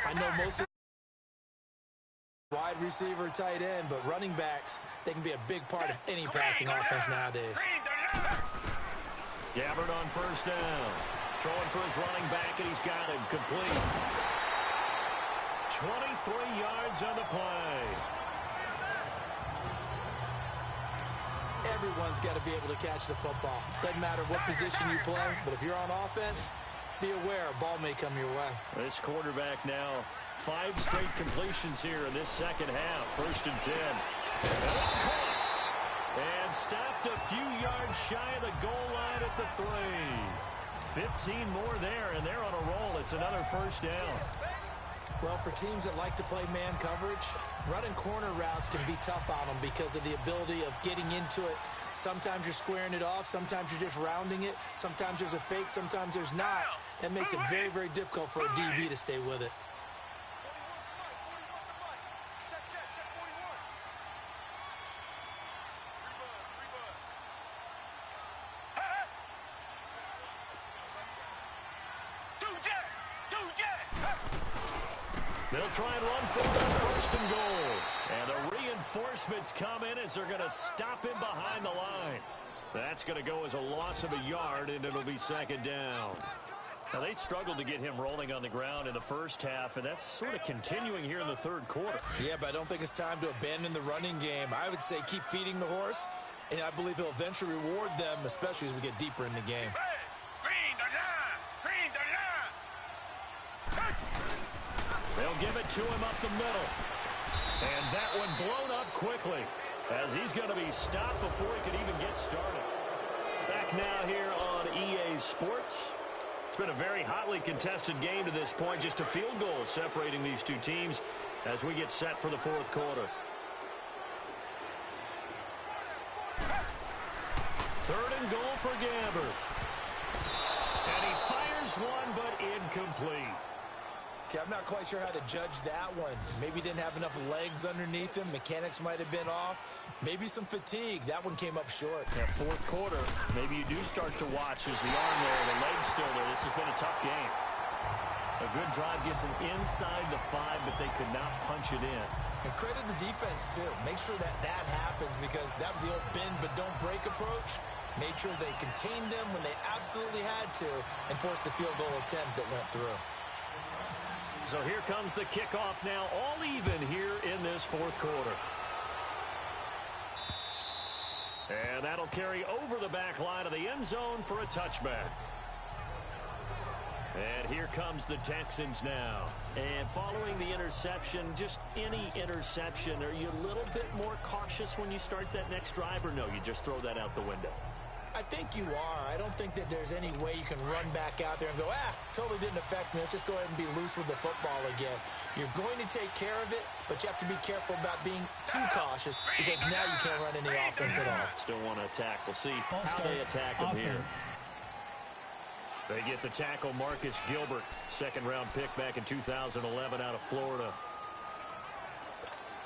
I know most of wide receiver, tight end, but running backs, they can be a big part of any passing offense nowadays. Gabbert on first down. Throwing for his running back, and he's got him complete. 23 yards on the play. Everyone's got to be able to catch the football. Doesn't matter what position you play, but if you're on offense, be aware a ball may come your way. This quarterback now, 5 straight completions here in this second half. First and 10. And it's caught. And stopped a few yards shy of the goal line at the 3. 15 more there, and they're on a roll. It's another first down. Well, for teams that like to play man coverage, running corner routes can be tough on them because of the ability of getting into it. Sometimes you're squaring it off. Sometimes you're just rounding it. Sometimes there's a fake. Sometimes there's not. That makes it very, very difficult for a DB to stay with it. They'll try and run for it on first and goal. And the reinforcements come in as they're going to stop him behind the line. That's going to go as a loss of a yard, and it'll be second down. Now, they struggled to get him rolling on the ground in the first half, and that's sort of continuing here in the third quarter. Yeah, but I don't think it's time to abandon the running game. I would say keep feeding the horse, and I believe he'll eventually reward them, especially as we get deeper in the game. They'll give it to him up the middle. And that one blown up quickly as he's going to be stopped before he could even get started. Back now here on EA Sports. It's been a very hotly contested game to this point. Just a field goal separating these two teams as we get set for the fourth quarter. Third and goal for Gabbert. And he fires one, but incomplete. Okay, I'm not quite sure how to judge that one. Maybe he didn't have enough legs underneath him. Mechanics might have been off. Maybe some fatigue. That one came up short. Yeah, fourth quarter, maybe you do start to watch as the arm there, the leg's still there. This has been a tough game. A good drive gets him inside the 5, but they could not punch it in. And credit the defense, too. Make sure that that happens because that was the old bend but don't break approach. Made sure they contained them when they absolutely had to and forced the field goal attempt that went through. So here comes the kickoff now, all even here in this fourth quarter. And that'll carry over the back line of the end zone for a touchback. And here comes the Texans now. And following the interception, just any interception, are you a little bit more cautious when you start that next drive, or no, you just throw that out the window? I think you are. I don't think that there's any way you can run back out there and go, totally didn't affect me. Let's just go ahead and be loose with the football again. You're going to take care of it, but you have to be careful about being too cautious because now you can't run any offense at all. Still want to attack. We'll see how they attack him here. They get the tackle, Marcus Gilbert, second-round pick back in 2011 out of Florida.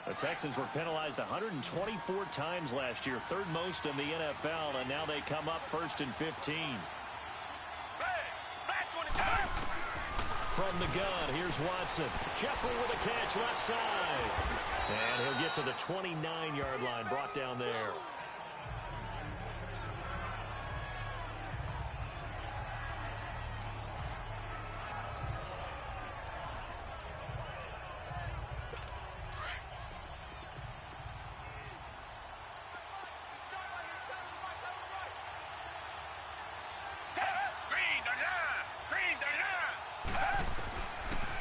The Texans were penalized 124 times last year, third most in the NFL, and now they come up first and 15. From the gun, here's Watson. Jeffrey with a catch left side. And he'll get to the 29-yard line, brought down there.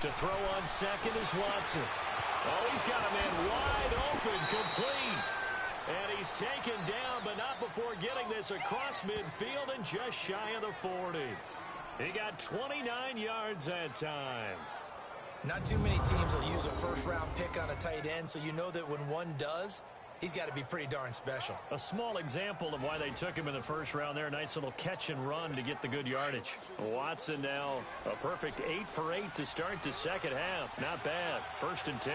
To throw on second is Watson. Oh, he's got a man wide open, complete. And he's taken down, but not before getting this across midfield and just shy of the 40. He got 29 yards that time. Not too many teams will use a first-round pick on a tight end, so you know that when one does, he's got to be pretty darn special. A small example of why they took him in the first round there. Nice little catch and run to get the good yardage. Watson now a perfect 8 for 8 to start the second half. Not bad. 1st and 10.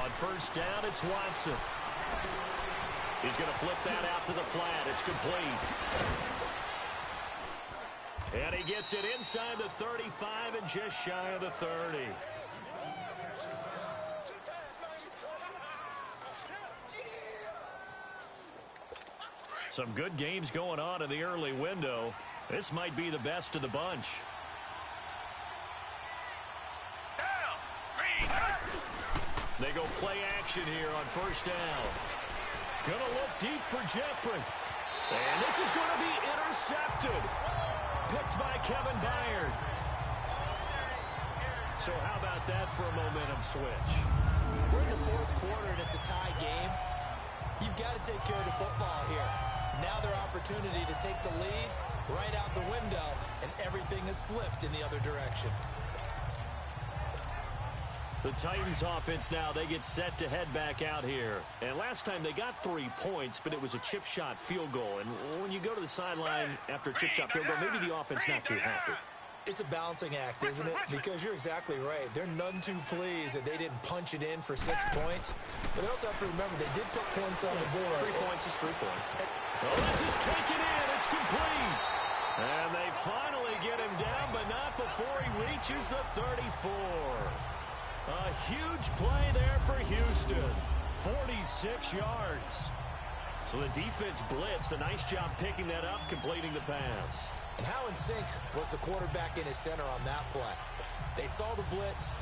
On first down, it's Watson. He's going to flip that out to the flat. It's complete. And he gets it inside the 35 and just shy of the 30. Some good games going on in the early window. This might be the best of the bunch. They go play action here on first down. Gonna look deep for Jeffrey. And this is going to be intercepted. Picked by Kevin Byard. So how about that for a momentum switch? We're in the 4th quarter and it's a tie game. You've got to take care of the football here. Now their opportunity to take the lead right out the window, and everything is flipped in the other direction. The Titans offense now, they get set to head back out here. And last time they got 3 points, but it was a chip shot field goal. And when you go to the sideline after a chip shot field goal, maybe the offense not too happy. It's a balancing act, isn't it? Because you're exactly right. They're none too pleased that they didn't punch it in for 6 points. But they also have to remember they did put points on the board. 3 points is 3 points. Oh, this is taken in. It's complete. And they finally get him down, but not before he reaches the 34. A huge play there for Houston. 46 yards. So the defense blitzed. A nice job picking that up, completing the pass. And how in sync was the quarterback in his center on that play? They saw the blitz,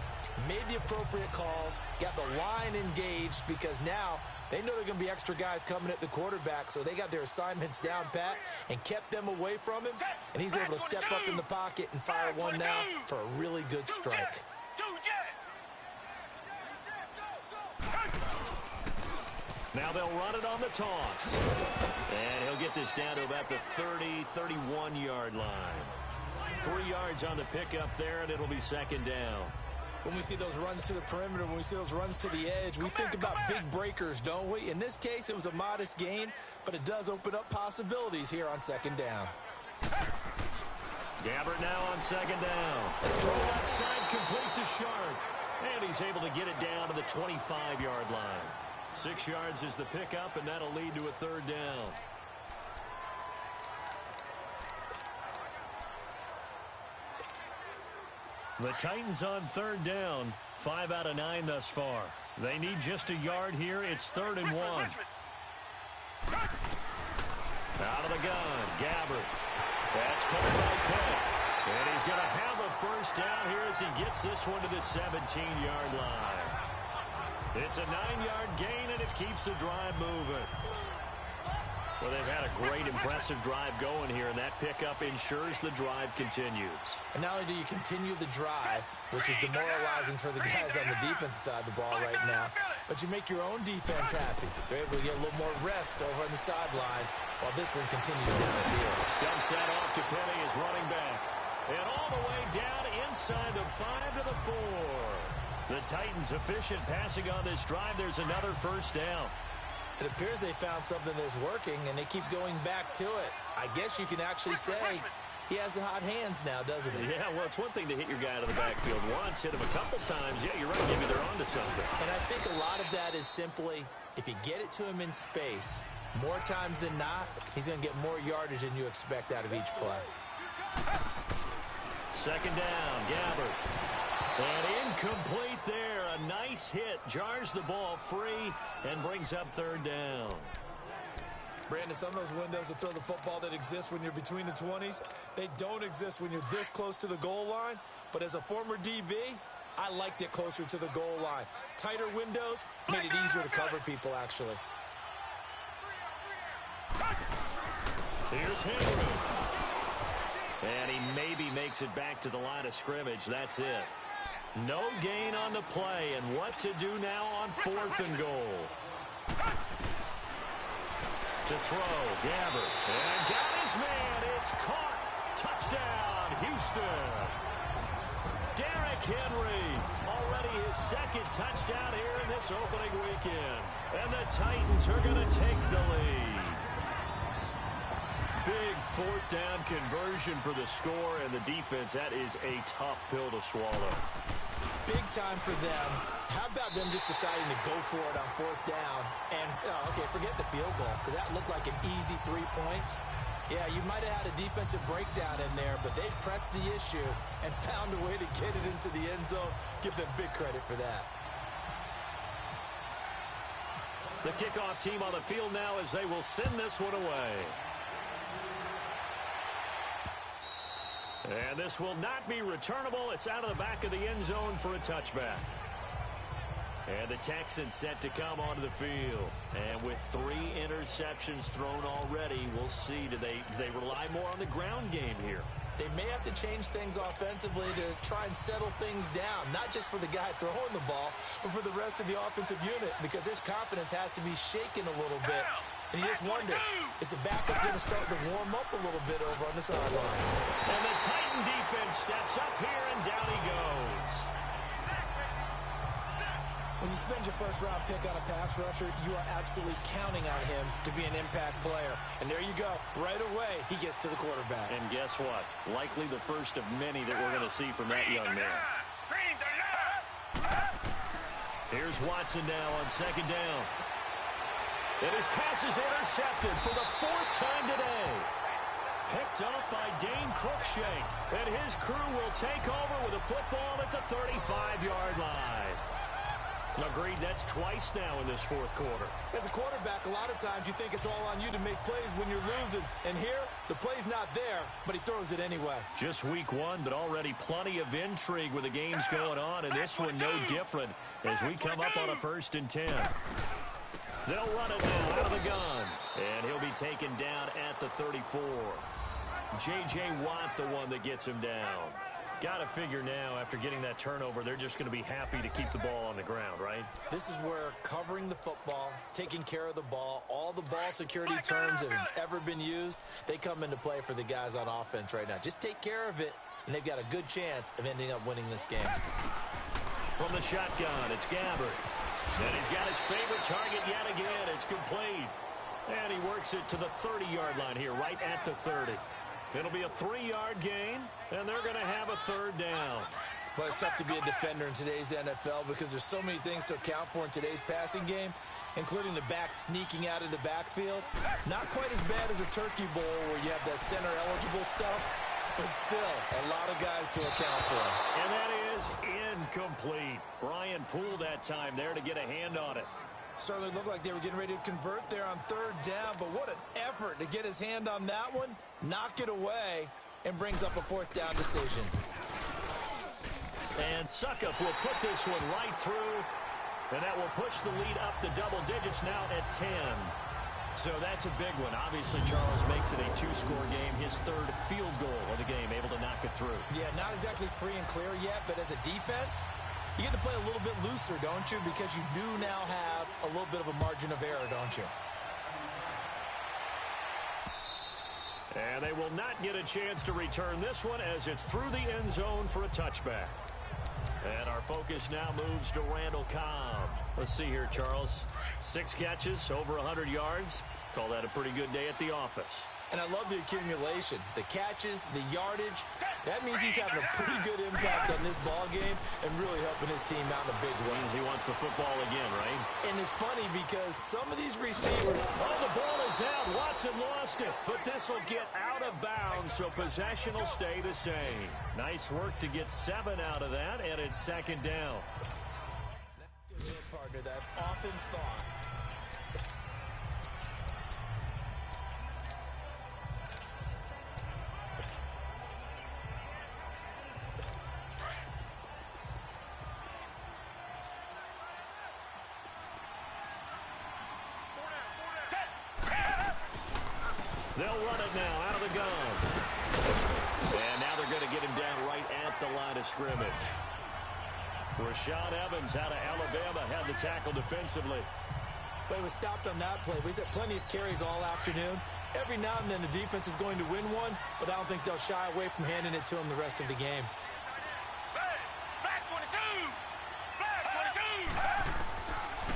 made the appropriate calls, got the line engaged because now they know there are going to be extra guys coming at the quarterback, so they got their assignments down pat and kept them away from him, and he's able to step up in the pocket and fire one now for a really good strike. Now they'll run it on the toss. And he'll get this down to about the 30, 31-yard line. 3 yards on the pickup there, and it'll be second down. When we see those runs to the perimeter, when we see those runs to the edge, we think about big breakers, don't we? In this case, it was a modest gain, but it does open up possibilities here on second down. Gabbert now on second down. Throw outside, complete to Sharp. And he's able to get it down to the 25-yard line. 6 yards is the pickup, and that'll lead to a third down. The Titans on third down, 5 out of 9 thus far. They need just a yard here. It's 3rd and 1. Out of the gun, Gabbert. That's caught by Pitt. And he's going to have a first down here as he gets this one to the 17-yard line. It's a 9-yard gain, and it keeps the drive moving. Well, they've had a great, impressive drive going here, and that pickup ensures the drive continues. And not only do you continue the drive, which is demoralizing for the guys on the defensive side of the ball right now, but you make your own defense happy. They're able to get a little more rest over on the sidelines while this one continues downfield. Dumps that off to Penny as running back. And all the way down inside the 5 to the 4. The Titans efficient passing on this drive. There's another first down. It appears they found something that's working, and they keep going back to it. I guess you can actually say he has the hot hands now, doesn't he? Yeah, well, it's one thing to hit your guy out of the backfield once, hit him a couple times. Yeah, you're right. Maybe they're onto something. And I think a lot of that is simply if you get it to him in space, more times than not, he's going to get more yardage than you expect out of each play. Second down, Gabbert. And incomplete there. A nice hit. Jars the ball free and brings up third down. Brandon, some of those windows to throw the football that exist when you're between the 20s, they don't exist when you're this close to the goal line. But as a former DB, I liked it closer to the goal line. Tighter windows made it easier to cover people, actually. Here's Henry. And he maybe makes it back to the line of scrimmage. That's it. No gain on the play. And what to do now on 4th and goal? To throw, Gabbert. And got his man. It's caught. Touchdown, Houston. Derrick Henry. Already his 2nd touchdown here in this opening weekend. And the Titans are going to take the lead. Big 4th down conversion for the score, and the defense, that is a tough pill to swallow. Big time for them. How about them just deciding to go for it on 4th down? And, okay, forget the field goal, because that looked like an easy 3 points. Yeah, you might have had a defensive breakdown in there, but they pressed the issue and found a way to get it into the end zone. Give them big credit for that. The kickoff team on the field now as they will send this one away. And this will not be returnable. It's out of the back of the end zone for a touchback. And the Texans set to come onto the field. And with 3 interceptions thrown already, we'll see. Do they rely more on the ground game here? They may have to change things offensively to try and settle things down, not just for the guy throwing the ball, but for the rest of the offensive unit, because his confidence has to be shaken a little bit. And you just wonder, is the backup going to start to warm up a little bit over on the sideline? And the Titan defense steps up here, and down he goes. When you spend your first-round pick on a pass rusher, you are absolutely counting on him to be an impact player. And there you go. Right away, he gets to the quarterback. And guess what? Likely the first of many that we're going to see from that young man. Here's Watson now on 2nd down. And his pass is intercepted for the 4th time today. Picked up by Dane Cruikshank. And his crew will take over with a football at the 35-yard line. Agreed, that's twice now in this 4th quarter. As a quarterback, a lot of times you think it's all on you to make plays when you're losing. And here, the play's not there, but he throws it anyway. Just week 1, but already plenty of intrigue with the games going on, and this one no different as we come up on a 1st and 10. They'll run it now out of the gun, and he'll be taken down at the 34. J.J. Watt, the one that gets him down. Got to figure now, after getting that turnover, they're just going to be happy to keep the ball on the ground, right? This is where covering the football, taking care of the ball, all the ball security terms that have ever been used, they come into play for the guys on offense right now. Just take care of it, and they've got a good chance of ending up winning this game. From the shotgun, it's Gabbert. And he's got his favorite target yet again. It's complete. And he works it to the 30-yard line here, right at the 30. It'll be a 3-yard gain, and they're going to have a 3rd down. Well, it's tough to be a defender in today's NFL because there's so many things to account for in today's passing game, including the back sneaking out of the backfield. Not quite as bad as a turkey bowl where you have that center-eligible stuff, but still a lot of guys to account for. And that is incomplete. Brian Poole that time there to get a hand on it. Certainly looked like they were getting ready to convert there on 3rd down, but what an effort to get his hand on that one, knock it away, and brings up a 4th down decision. And Suckup will put this one right through, and that will push the lead up to double digits now at 10. So that's a big one. Obviously, Charles makes it a 2-score game, his 3rd field goal of the game, able to knock it through. Yeah, not exactly free and clear yet, but as a defense, you get to play a little bit looser, don't you? Because you do now have a little bit of a margin of error, don't you? And they will not get a chance to return this one as it's through the end zone for a touchback. And our focus now moves to Randall Cobb. Let's see here, Charles. 6 catches, over 100 yards. Call that a pretty good day at the office. And I love the accumulation, the catches, the yardage. That means he's having a pretty good impact on this ball game and really helping his team out in a big way. Means he wants the football again, right? And it's funny because some of these receivers... Oh, the ball is out. Watson lost it. But this will get out of bounds, so possession will stay the same. Nice work to get 7 out of that, and it's 2nd down. Partner that I've often thought. They'll run it now out of the gun. And now they're going to get him down right at the line of scrimmage. Rashaan Evans out of Alabama had the tackle defensively. But he was stopped on that play. He's had plenty of carries all afternoon. Every now and then the defense is going to win one, but I don't think they'll shy away from handing it to him the rest of the game. Black 22! Black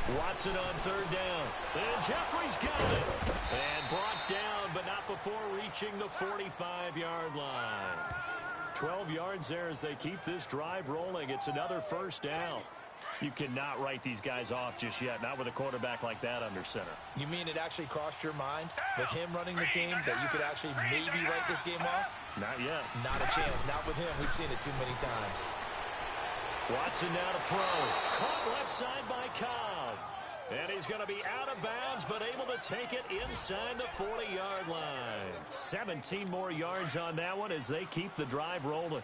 22! Watson on third down. And Jeffrey's got it. And brought down, but not before reaching the 45-yard line. 12 yards there as they keep this drive rolling. It's another first down. You cannot write these guys off just yet, not with a quarterback like that under center. You mean it actually crossed your mind with him running the team that you could actually maybe write this game off? Not yet. Not a chance. Not with him. We've seen it too many times. Watson now to throw. Caught left side by Cobb. And he's going to be out of bounds, but able to take it inside the 40-yard line. 17 more yards on that one as they keep the drive rolling.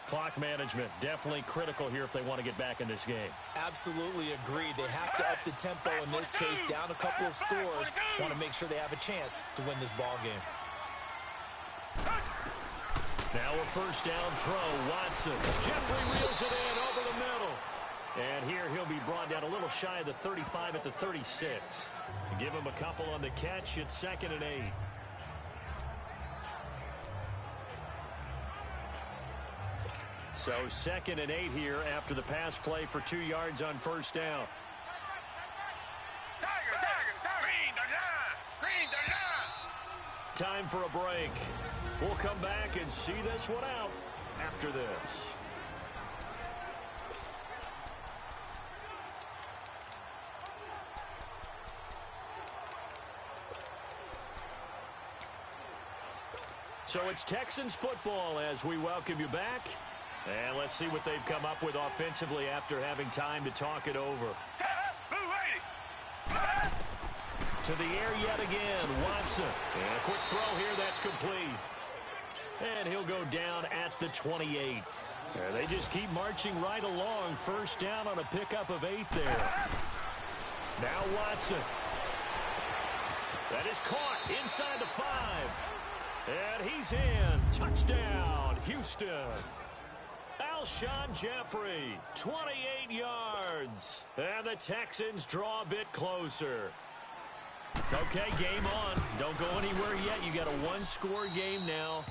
Clock management, definitely critical here if they want to get back in this game. Absolutely agreed. They have to up the tempo in this case, down a couple of scores. Want to make sure they have a chance to win this ball game. Now a first down throw, Watson. Jeffrey reels it in over the middle. And here he'll be brought down a little shy of the 35 at the 36. Give him a couple on the catch. It's 2nd and 8. So 2nd and 8 here after the pass play for 2 yards on first down. Time for a break. We'll come back and see this one out after this. So it's Texans football as we welcome you back. And let's see what they've come up with offensively after having time to talk it over. To the air yet again, Watson. And a quick throw here that's complete. And he'll go down at the 28. They just keep marching right along. First down on a pickup of 8 there. Now Watson. That is caught inside the 5. And he's in. Touchdown, Houston. Alshon Jeffrey, 28 yards. And the Texans draw a bit closer. Okay, game on. Don't go anywhere yet. You got a one-score game now.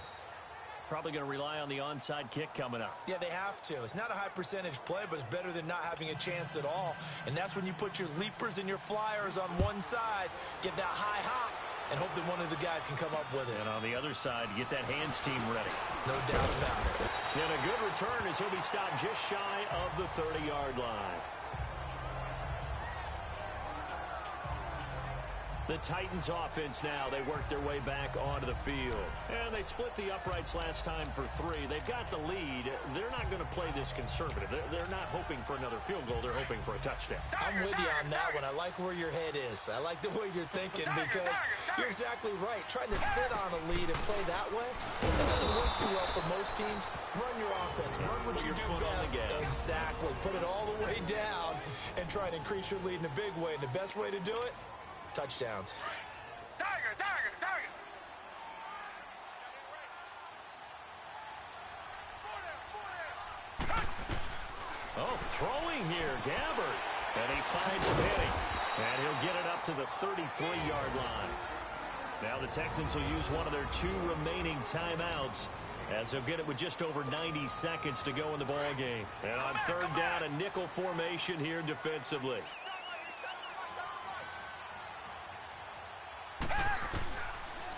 Probably going to rely on the onside kick coming up. Yeah, they have to. It's not a high percentage play, but it's better than not having a chance at all. And that's when you put your leapers and your flyers on one side, get that high hop, and hope that one of the guys can come up with it. And on the other side, get that hands team ready. No doubt about it. And a good return as he'll be stopped just shy of the 30-yard line. The Titans offense now, they work their way back onto the field. And they split the uprights last time for 3. They've got the lead. They're not going to play this conservative. They're not hoping for another field goal. They're hoping for a touchdown. I'm with you on that one. I like where your head is. I like the way you're thinking because you're exactly right. Trying to sit on a lead and play that way, it doesn't work too well for most teams. Run your offense. Run what you do best. Exactly. Put it all the way down and try and increase your lead in a big way. And the best way to do it, touchdowns. Tiger! Oh, throwing here, Gabbert. And he finds Penny. And he'll get it up to the 33-yard line. Now the Texans will use one of their 2 remaining timeouts as they'll get it with just over 90 seconds to go in the ball game. And on third down, a nickel formation here defensively.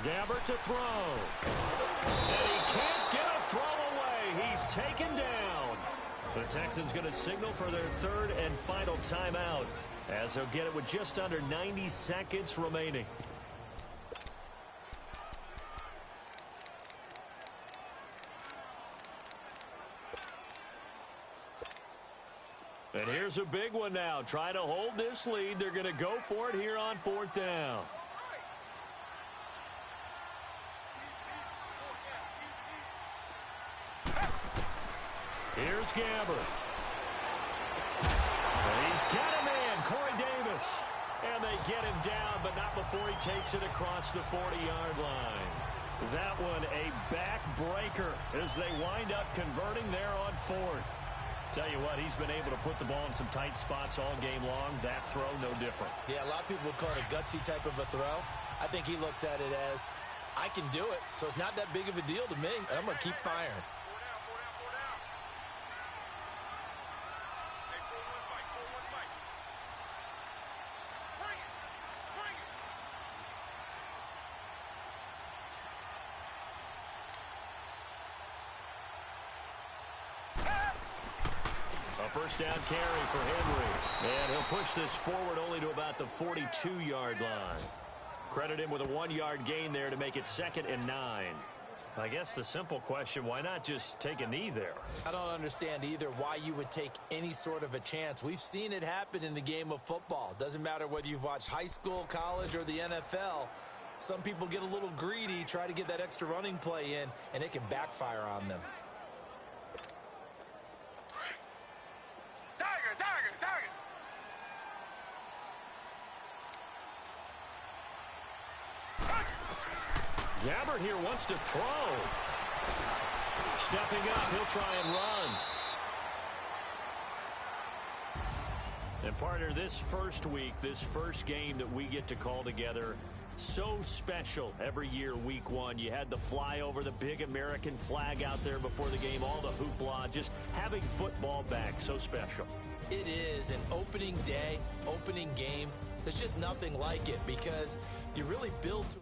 Gabbert to throw. And he can't get a throw away. He's taken down. The Texans going to signal for their 3rd and final timeout as they'll get it with just under 90 seconds remaining. And here's a big one now. Trying to hold this lead. They're going to go for it here on 4th down. Here's Gabbert. And he's got him in, Corey Davis. And they get him down, but not before he takes it across the 40-yard line. That one a backbreaker as they wind up converting there on fourth. Tell you what, he's been able to put the ball in some tight spots all game long. That throw, no different. Yeah, a lot of people would call it a gutsy type of a throw. I think he looks at it as, I can do it, so it's not that big of a deal to me, and I'm going to keep firing. First down carry for Henry. And he'll push this forward only to about the 42-yard line. Credit him with a 1-yard gain there to make it 2nd and 9. I guess the simple question, why not just take a knee there? I don't understand either why you would take any sort of a chance. We've seen it happen in the game of football. Doesn't matter whether you've watched high school, college, or the NFL. Some people get a little greedy, try to get that extra running play in, and it can backfire on them. Gabbert here wants to throw. Stepping up, he'll try and run. And partner, this first week, this first game that we get to call together, so special every year, week one. You had the flyover, the big American flag out there before the game, all the hoopla, just having football back, so special. It is an opening day, opening game. There's just nothing like it because you really build to